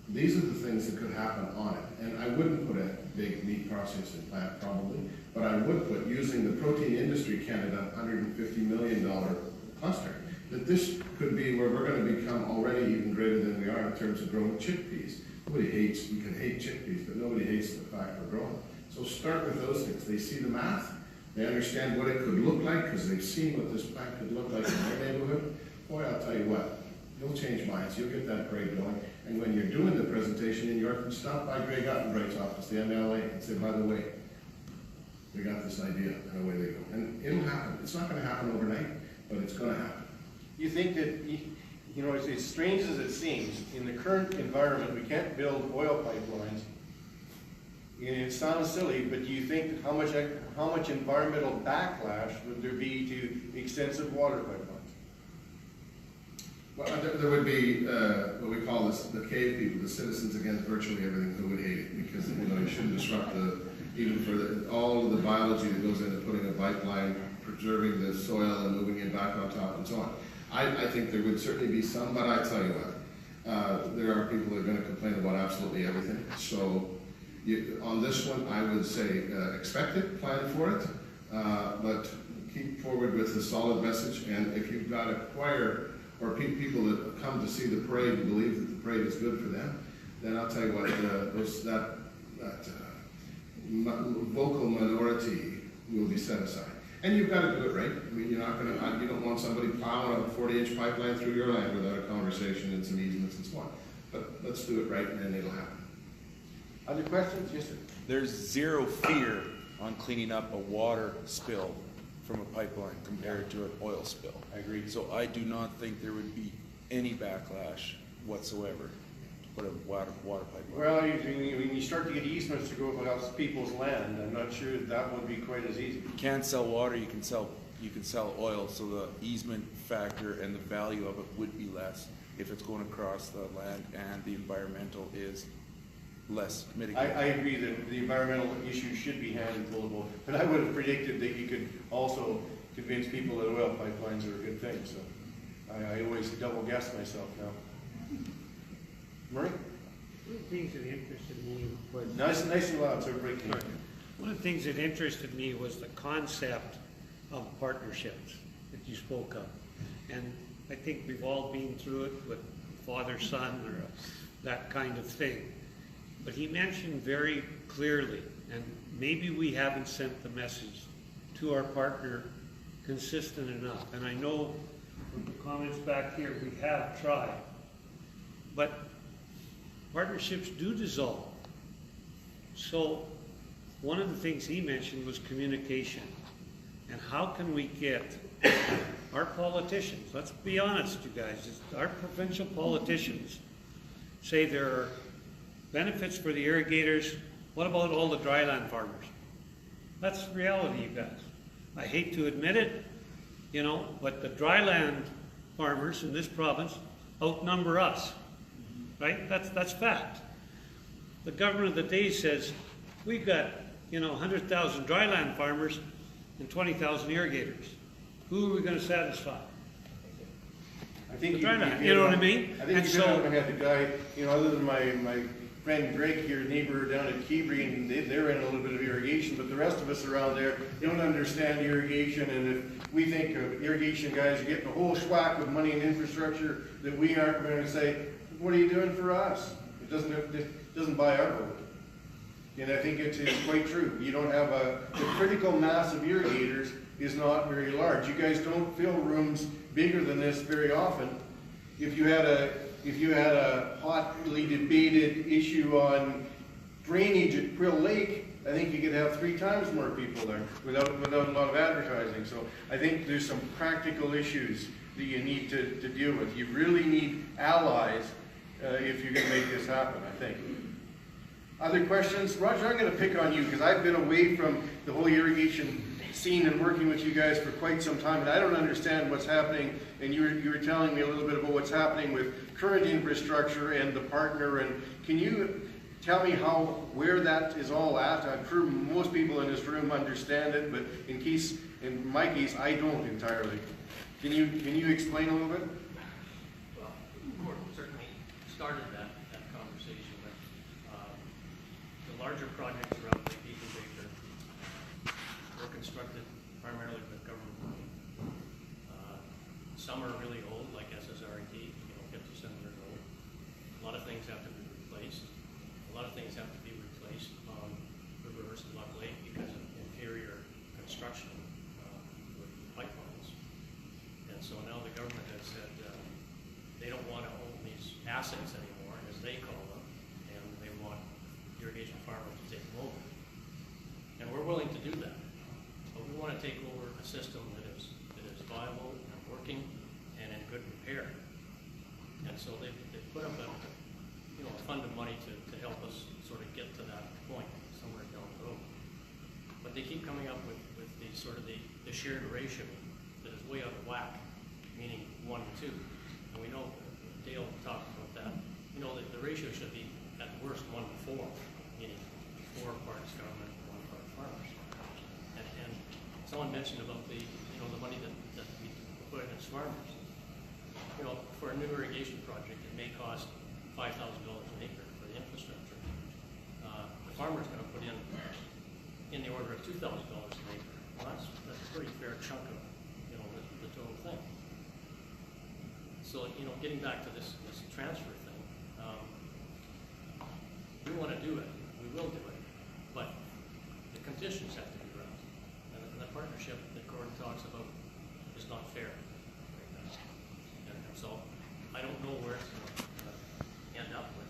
these are the things that could happen on it. And I wouldn't put a big meat processing plant probably, but I would put, using the Protein Industry Canada $150 million cluster, that this could be where we're going to become already even greater than we are in terms of growing chickpeas. Nobody hates, you can hate chickpeas, but nobody hates the fact we're growing. So start with those things. They see the math, they understand what it could look like because they've seen what this plant could look like in their neighborhood. Boy, I'll tell you what, you'll change minds, you'll get that parade going. And when you're doing the presentation in York, stop by Greg Ottenbright's office, the MLA, and say, by the way, we got this idea, and away they go. And it'll happen. It's not going to happen overnight, but it's going to happen. You think that, you know, as strange as it seems, in the current environment, we can't build oil pipelines. And it sounds silly, but do you think how much environmental backlash would there be to extensive water pipelines? Well, there would be what we call the cave people, the citizens against virtually everything who would hate it, because you know you shouldn't disrupt all of the biology that goes into putting a pipeline, preserving the soil and moving it back on top and so on. I think there would certainly be some, but I tell you what, there are people that are going to complain about absolutely everything. So on this one, I would say expect it, plan for it, but keep forward with a solid message. And if you've got a choir or people that come to see the parade and believe that the parade is good for them, then I'll tell you what, that vocal minority will be set aside. And you've got to do it right. I mean, you don't want somebody plowing a 40-inch pipeline through your land without a conversation and some easements and so on. But let's do it right, and then it'll happen. Other questions? Yes, sir. There's zero fear on cleaning up a water spill from a pipeline compared to an oil spill. I agree. So I do not think there would be any backlash whatsoever to put a water pipeline. Well, when you start to get easements to go across people's land, I'm not sure that would be quite as easy. You can't sell water, you can sell oil, so the easement factor and the value of it would be less if it's going across the land and the environmental is less mitigated. I agree that the environmental issues should be handled, but I would have predicted that you could also convince people that oil pipelines are a good thing, so I always double guess myself now. Murray? One of the things that interested me was... Nice and loud, so break it. One of the things that interested me was the concept of partnerships that you spoke of. And I think we've all been through it with father-son or that kind of thing. But he mentioned very clearly, and maybe we haven't sent the message to our partner consistent enough. And I know from the comments back here, we have tried. But partnerships do dissolve. So one of the things he mentioned was communication. And how can we get our politicians, let's be honest, you guys, our provincial politicians say there are benefits for the irrigators. What about all the dryland farmers? That's the reality, you guys. I hate to admit it, you know, but the dryland farmers in this province outnumber us, right? That's fact. The government of the day says, we've got, 100,000 dryland farmers and 20,000 irrigators. Who are we going to satisfy? I think you know what I mean? I think you're going to have the guy, other than my friend Greg here, neighbor down at Keebrey, and they're in a little bit of irrigation, but the rest of us around there don't understand irrigation, and if we think of irrigation guys are getting a whole schwack of money and infrastructure that we aren't going to say, what are you doing for us? It doesn't buy our vote. And I think it's quite true. You don't have the critical mass of irrigators is not very large. You guys don't fill rooms bigger than this very often. If you had a hotly debated issue on drainage at Quill Lake, I think you could have 3 times more people there without a lot of advertising. So I think there's some practical issues that you need to deal with. You really need allies if you're going to make this happen, I think. Other questions? Roger, I'm going to pick on you because I've been away from the whole irrigation seen and working with you guys for quite some time, and I don't understand what's happening, and you were telling me a little bit about what's happening with current infrastructure and the partner, and can you tell me where that is all at? I'm sure most people in this room understand it, but in my case, I don't entirely. Can you explain a little bit? Well, Gordon certainly started that conversation, but the larger projects around the Irrigator were constructed primarily with government money. Some are really old, like SSRED, 57 years old. A lot of things have to be replaced. A lot of things have to be replaced on River Hursh and Luck Lake because of inferior construction with pipelines. And so now the government has said they don't want to own these assets anymore, as they call them, and they want irrigation farmers to take them over. And we're willing to do that. But we want to take over a system that is viable and working and in good repair. And so they put up a fund of money to help us sort of get to that point somewhere down the road. But they keep coming up with the sort of the shared ratio that is way out of whack, meaning 1 to 2. And we know, Dale talked about that, that the ratio should be at worst 1 to 4, meaning 4 parts government, 1 part farmers. And someone mentioned about the money that we put in as farmers. For a new irrigation project, it may cost $5,000 an acre for the infrastructure. The farmer's going to put in the order of $2,000 an acre. Well, that's a pretty fair chunk of the total thing. So getting back to this transfer thing, we want to do it. We will do it, but the conditions have to be right. And the partnership that Gordon talks about is not fair right now. And so I don't know where it's going to end up with,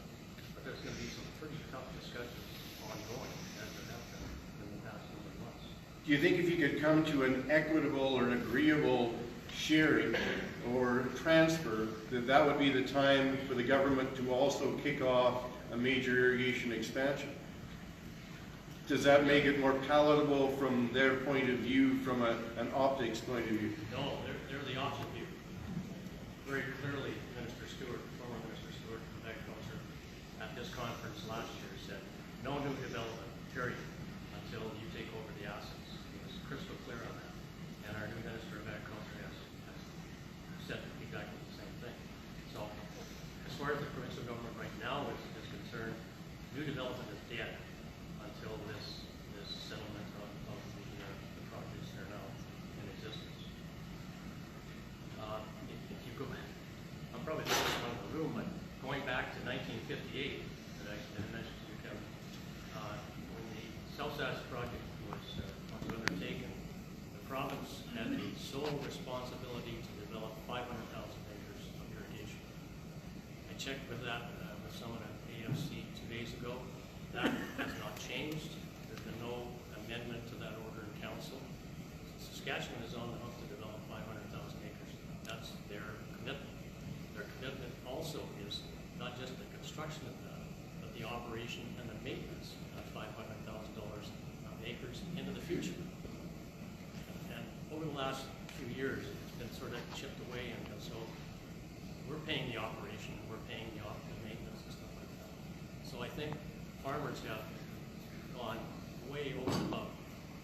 but there's going to be some pretty tough discussions ongoing as there have been in the past number of months. Do you think if you could come to an equitable or an agreeable sharing or transfer, that would be the time for the government to also kick off a major irrigation expansion? Does that make it more palatable from their point of view, from an optics point of view? No, they're the opposite view. Very clearly, former Minister Stewart from Agriculture, at this conference last year said, no new development, period, until you take over the assets. He was crystal clear on that. And our new Minister of Agriculture has said exactly the same thing. So, as far as the provincial government right now is concerned, new development is dead until this settlement of the projects that are now in existence. If you go back, I'm probably the first one in the room, but going back to 1958, that I mentioned to you, Kevin, when the South-Sask project was undertaken, the province had the sole responsibility to develop 500,000 acres of irrigation. I checked with that with someone at AFC 2 days ago. That has not changed. There's been no amendment to that order in council. Saskatchewan is on the hook to develop 500,000 acres. That's their commitment. Their commitment also is not just the construction of that, but the operation and the maintenance of $500,000 of acres into the future. And over the last few years, it's been sort of chipped away, and so we're paying the operation, and we're paying the maintenance and stuff like that. So I think farmers have gone way over and above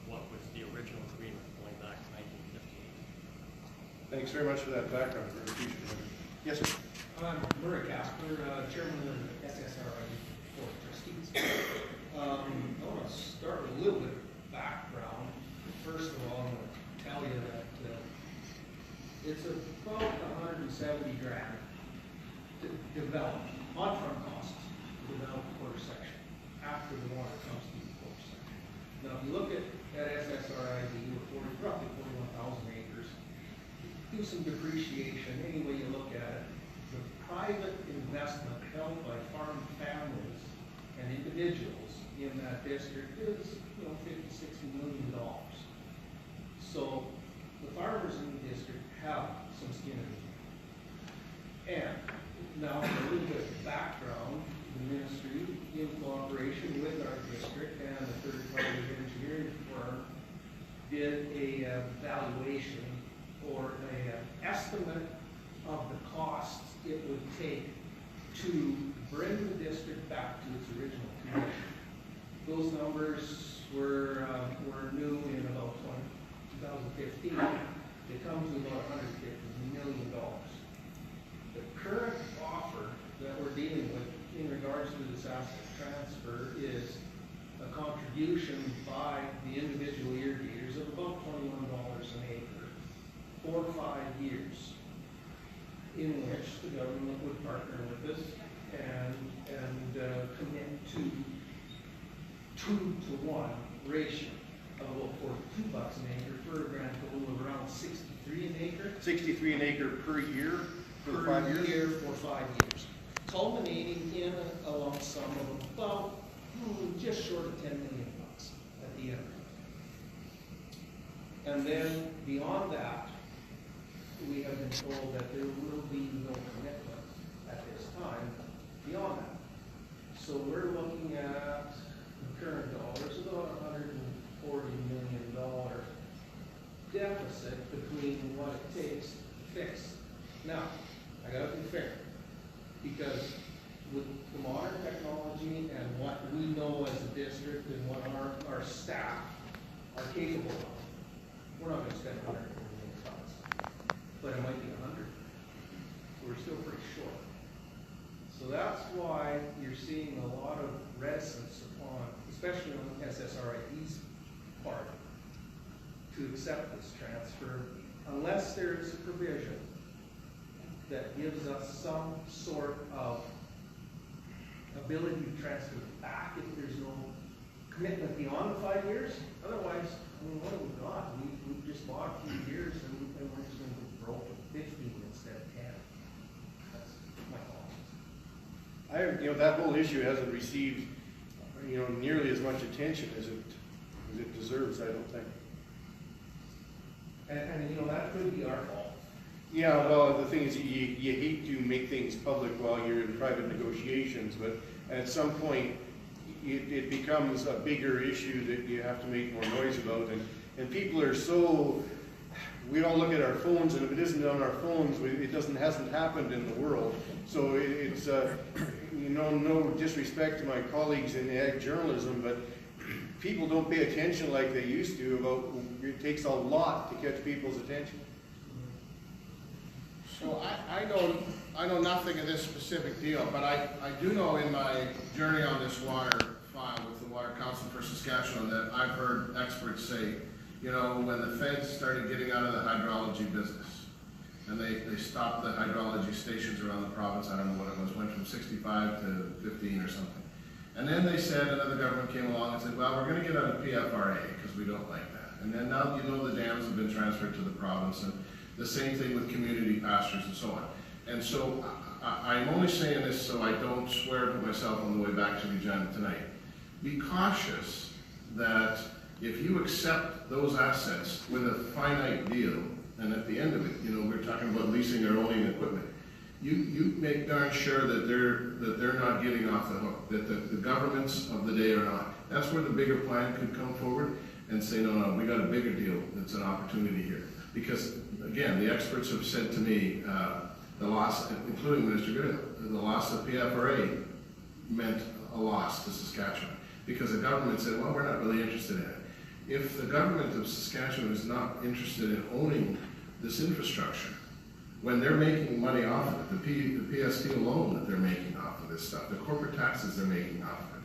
what was the original agreement going back to 1958. Thanks very much for that background. Very appreciative. Yes, sir. I'm Murray Casper, Chairman of the SSRI Board of Trustees. I want to start with a little bit of background. First of all, I'm going to tell you that it's about $170,000 to develop, on-front costs, to develop a quarter section after the water comes to the quarter section. Now, if you look at SSRID, we're roughly 41,000 acres. Do some depreciation, any way you look at it. The private investment held by farm families and individuals in that district is, $50–60 million. So the farmers in the district have some skin in the game. And now for a little bit of background, the ministry, in cooperation with our district and the third-party engineering firm, did a valuation or a estimate of the costs it would take to bring the district back to its original condition. Those numbers were new in about 2015. They come to about $150 million. The current offer that we're dealing with in regards to this asset transfer is a contribution by the individual irrigators of about $21 an acre for 5 years, in which the government would partner with us and commit to 2-to-1 ratio of about $42 an acre for a grand total of around $63 an acre. 63 an acre per year for 5 years? Per year for 5 years, culminating in a lump sum of about just short of $10 million at the end. And then beyond that, we have been told that there will be no commitment at this time beyond that. So we're looking at the current dollars, about $140 million deficit between what it takes to fix. Now, I gotta be fair, because with the modern technology and what we know as a district and what our staff are capable of, we're not gonna spend $140 million, but it might be 100. So we're still pretty short. So that's why you're seeing a lot of reticence upon, especially on SSRID's part, to accept this transfer, unless there is a provision that gives us some sort of ability to transfer back if there's no commitment beyond the 5 years. Otherwise, I mean, what have we got? We've just bought a few years and we're just going to be broke with 15 instead of 10. That's my thought. That whole issue hasn't received, nearly as much attention as it deserves, I don't think. And that could be our fault. Yeah, well, the thing is, you hate to make things public while you're in private negotiations, but at some point, it becomes a bigger issue that you have to make more noise about, and people are so, we all look at our phones, and if it isn't on our phones, it hasn't happened in the world. So it's, no disrespect to my colleagues in ag journalism, but people don't pay attention like they used to about, it takes a lot to catch people's attention. So I know nothing of this specific deal, but I do know in my journey on this water file with the Water Council for Saskatchewan that I've heard experts say, when the feds started getting out of the hydrology business, and they stopped the hydrology stations around the province, I don't know what it was, went from 65 to 15 or something. And then they said, another government came along and said, well, we're going to get out of PFRA because we don't like that. And then now the dams have been transferred to the province, and the same thing with community pastures and so on. And so I'm only saying this so I don't swear to myself on the way back to Regina tonight. Be cautious that if you accept those assets with a finite deal, and at the end of it, we're talking about leasing or owning equipment, you make darn sure that they're not getting off the hook, that the governments of the day are not. That's where the bigger plan could come forward and say, no, we got a bigger deal that's an opportunity here. Because, again, the experts have said to me, the loss, including Minister Goodale, the loss of PFRA meant a loss to Saskatchewan. Because the government said, well, we're not really interested in it. If the government of Saskatchewan is not interested in owning this infrastructure, when they're making money off of it, the PST alone that they're making off of this stuff, the corporate taxes they're making off of it,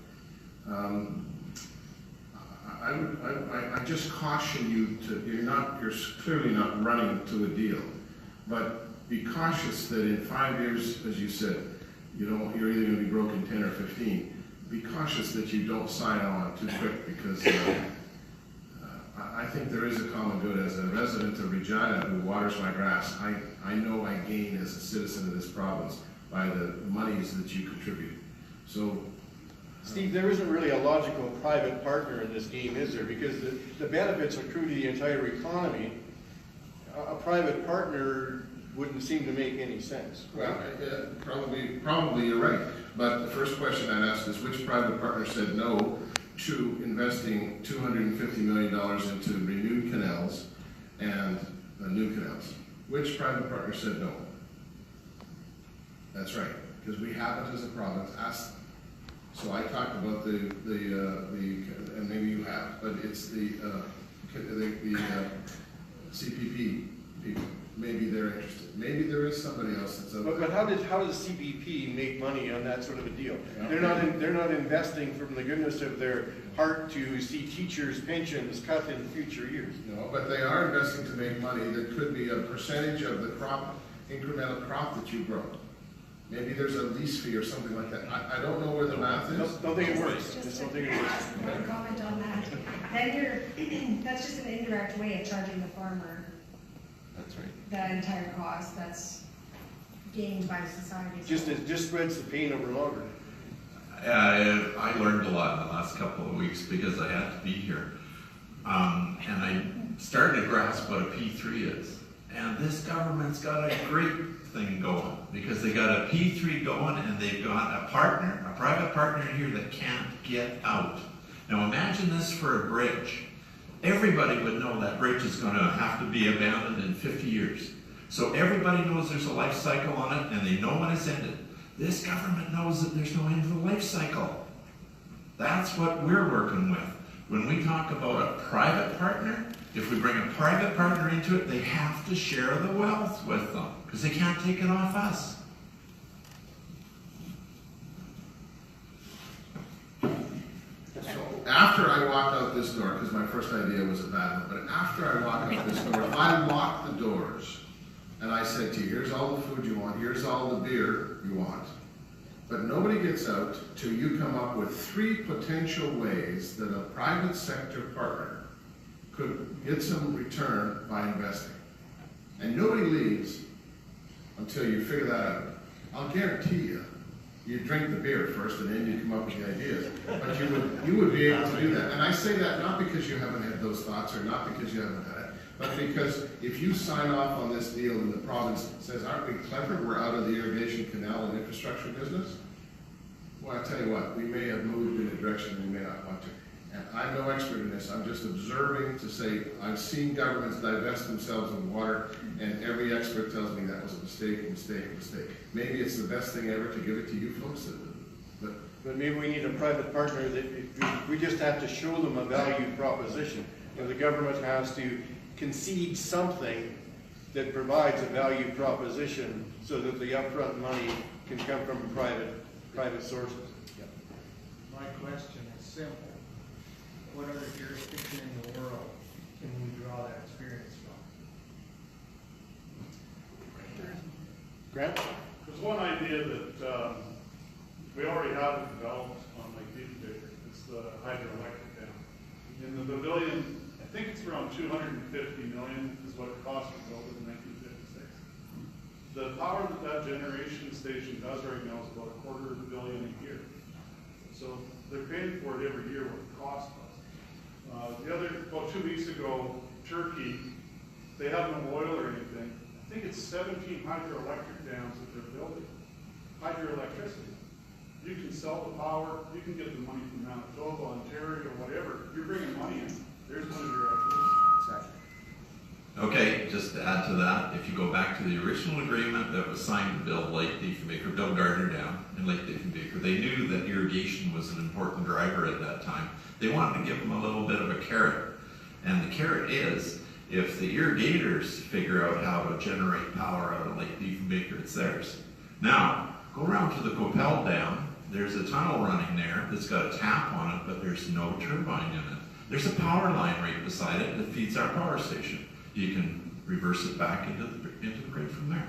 I just caution you you're clearly not running to a deal, but be cautious that in 5 years, as you said, you're either going to be broke in 10 or 15. Be cautious that you don't sign on too quick, because I think there is a common good. As a resident of Regina who waters my grass, I know I gain as a citizen of this province by the monies that you contribute. So, Steve, there isn't really a logical private partner in this game, is there? Because the benefits accrue to the entire economy. A private partner wouldn't seem to make any sense. Well, probably you're right. But the first question I'd ask is, which private partner said no to investing $250 million into renewed canals and new canals. Which private partner said no? That's right, because we haven't as a province asked them. So I talked about and maybe you have, but it's the CPP people. Maybe they're interested. Maybe there is somebody else that's out there. But how does CPP make money on that sort of a deal? Yeah. They're not investing from the goodness of their heart to see teachers' pensions cut in future years. No, but they are investing to make money that could be a percentage of the crop, incremental crop that you grow. Maybe there's a lease fee or something like that. I don't know where the math is. Don't think it works. Just don't think it works. One comment on that. Then that's just an indirect way of charging the farmer That's right. that entire cost that's gained by society. It just spreads the pain over longer. I learned a lot in the last couple of weeks because I had to be here. And I started to grasp what a P3 is. And this government's got a great thing going because they got a P3 going and they've got a partner, a private partner here that can't get out. Now imagine this for a bridge. Everybody would know that bridge is going to have to be abandoned in 50 years. So everybody knows there's a life cycle on it and they know when it's ended. This government knows that there's no end to the life cycle. That's what we're working with. When we talk about a private partner, if we bring a private partner into it, they have to share the wealth with them because they can't take it off us. So after I walked out this door, because my first idea was a bad one, but after I walked out this door, if I locked the doors and I said to you, here's all the food you want, here's all the beer you want, but nobody gets out till you come up with 3 potential ways that a private sector partner could get some return by investing. And nobody leaves until you figure that out. I'll guarantee you, you drink the beer first and then you come up with the ideas. But you would be able to do that. And I say that not because you haven't had those thoughts or not because you haven't had it, but because if you sign off on this deal and the province says, aren't we clever, we're out of the irrigation, canal, and infrastructure business, well, I tell you what, we may have moved in a direction we may not want to. And I'm no expert in this, I'm just observing to say, I've seen governments divest themselves of water, and every expert tells me that was a mistake, mistake, mistake. Maybe it's the best thing ever to give it to you folks, But maybe we need a private partner that we just have to show them a value proposition. And the government has to concede something that provides a value proposition so that the upfront money can come from private sources. My question is simple. What other jurisdiction in the world can we draw that experience from? Grant? There's one idea that we already have developed on Lake Irrigator. It's the hydroelectric dam. In the pavilion, I think it's around $250 million is what it cost to build it in 1956. The power that generation station does right now is about $250 million a year. So they're paying for it every year what it costs us. About 2 weeks ago, Turkey, they have no oil or anything. I think it's 17 hydroelectric dams that they're building. Hydroelectricity. You can sell the power, you can get the money from Manitoba, Ontario, whatever. You're bringing money in. There's one of your activities. Okay, just to add to that, if you go back to the original agreement that was signed to build Lake Diefenbaker, build Gardner Dam and Lake Diefenbaker, they knew that irrigation was an important driver at that time. They wanted to give them a little bit of a carrot. And the carrot is, if the irrigators figure out how to generate power out of Lake Diefenbaker, it's theirs. Now, go around to the Coppell Dam. There's a tunnel running there that's got a tap on it, but there's no turbine in it. There's a power line right beside it that feeds our power station. You can reverse it back into the grid from there.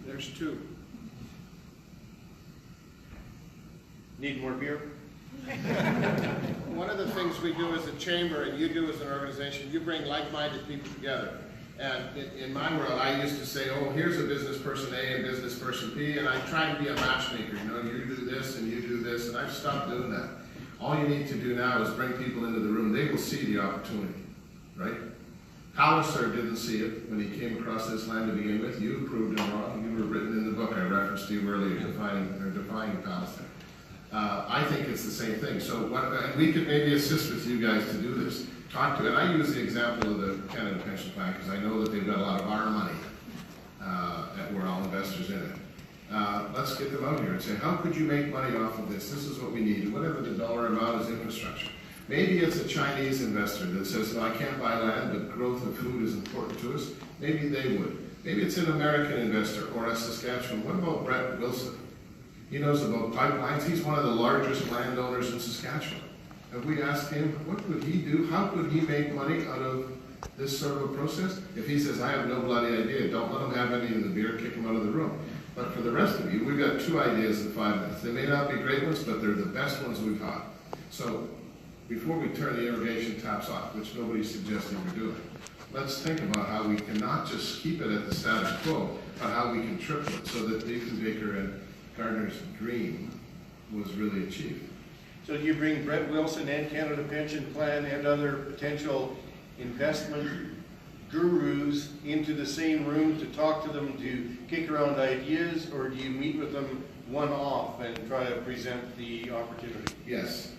There's 2. Need more beer? One of the things we do as a chamber and you do as an organization, you bring like-minded people together. And in my world, I used to say, oh, here's a business person A and business person B, and I try to be a matchmaker. You know, you do this and you do this, and I've stopped doing that. All you need to do now is bring people into the room. They will see the opportunity, right? Palliser didn't see it when he came across this land to begin with. You proved him wrong. You were written in the book I referenced to you earlier, defying Palliser. I think it's the same thing. So and we could maybe assist with you guys to do this. Talk to it. I use the example of the Canada Pension Plan because I know that they've got a lot of our money, and we're all investors in it. Let's get them out here and say, how could you make money off of this? This is what we need. Whatever the dollar amount is infrastructure. Maybe it's a Chinese investor that says, no, I can't buy land, but growth of food is important to us. Maybe they would. Maybe it's an American investor or a Saskatchewan. What about Brett Wilson? He knows about pipelines. He's one of the largest landowners in Saskatchewan. Have we asked him, what would he do? How could he make money out of this sort of a process? If he says, I have no bloody idea, don't let him have any of the beer, kick him out of the room. But for the rest of you, we've got 2 ideas in 5 minutes. They may not be great ones, but they're the best ones we've had. So before we turn the irrigation taps off, which nobody's suggesting we're doing, let's think about how we can not just keep it at the status quo, but how we can triple it so that Baker and Gardner's dream was really achieved. So you bring Brett Wilson and Canada Pension Plan and other potential investment gurus into the same room to talk to them, to kick around ideas, or do you meet with them one-off and try to present the opportunity? Yes.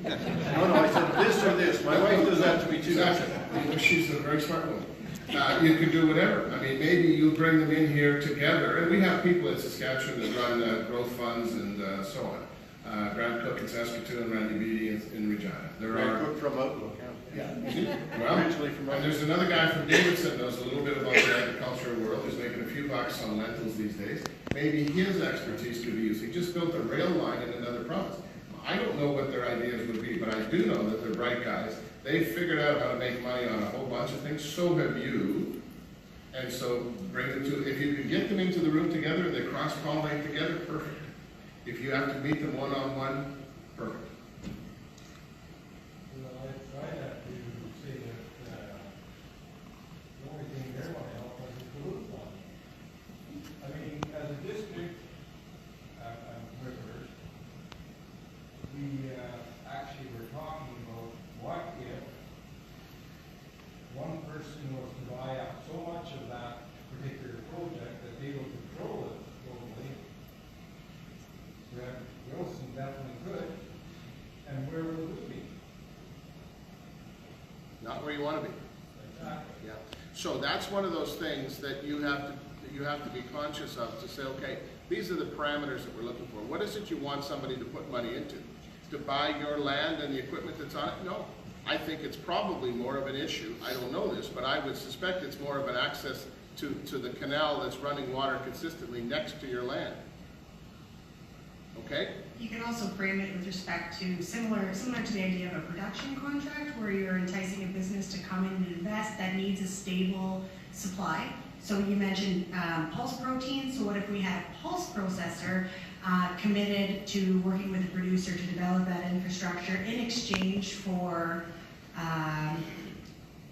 No, I said this or this. My wife does that to me too. Exactly. She's a very smart woman. You can do whatever. I mean, maybe you bring them in here together, and we have people in Saskatchewan that run growth funds and so on. Grant Cook in Saskatoon, Randy Beatty in Regina. Grant Cook from Outlook. Yeah. Well, and there's another guy from Davidson knows a little bit about the agricultural world. He's making a few bucks on lentils these days. Maybe his expertise could be used. He just built a rail line in another province. I don't know what their ideas would be, but I do know that they're bright guys. They've figured out how to make money on a whole bunch of things. So have you. And so bring them to, if you can get them into the room together and they cross-pollinate together, perfect. If you have to meet them one-on-one, perfect. Well, I try not to say that the only thing they want to help us is the loop one. I mean, as a district, with Hursh, we actually were talking about what if one person was to buy up so much of that particular project that they will control it globally. Wilson definitely could, and where would it be? Not where you want to be. Exactly. Yeah. So that's one of those things that you have to be conscious of, to say, okay, these are the parameters that we're looking for. What is it you want somebody to put money into? To buy your land and the equipment that's on it? No. I think it's probably more of an issue. I don't know this, but I would suspect it's more of an access to the canal that's running water consistently next to your land. Okay? You can also frame it with respect to similar to the idea of a production contract where you're enticing a business to come in and invest that needs a stable supply. So you mentioned pulse protein. So what if we had a pulse processor committed to working with a producer to develop that infrastructure in exchange for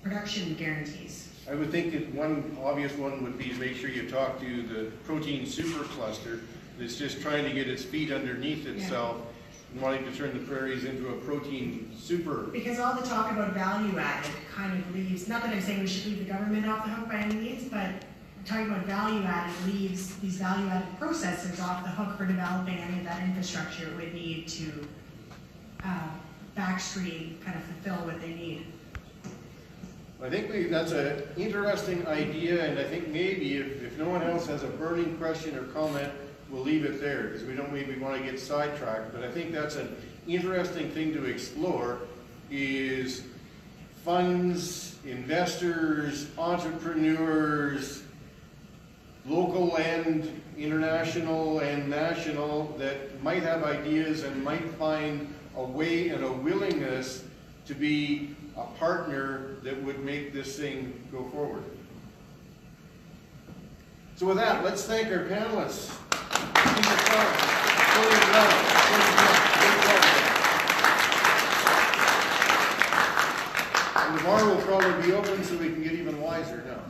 production guarantees? I would think that one obvious one would be to make sure you talk to the protein super cluster that's just trying to get its feet underneath itself and wanting to turn the prairies into a protein super. Because all the talk about value added kind of leaves, not that I'm saying we should leave the government off the hook by any means, but talking about value added leaves these value added processors off the hook for developing any of that infrastructure it would need to backstream, kind of fulfill what they need. I think that's an interesting idea, and I think maybe if no one else has a burning question or comment, we'll leave it there, because we don't maybe want to get sidetracked. But I think that's an interesting thing to explore, is funds, investors, entrepreneurs, local and international and national, that might have ideas and might find a way and a willingness to be a partner that would make this thing go forward. So with that, let's thank our panelists. And the bar will probably be open so we can get even wiser now.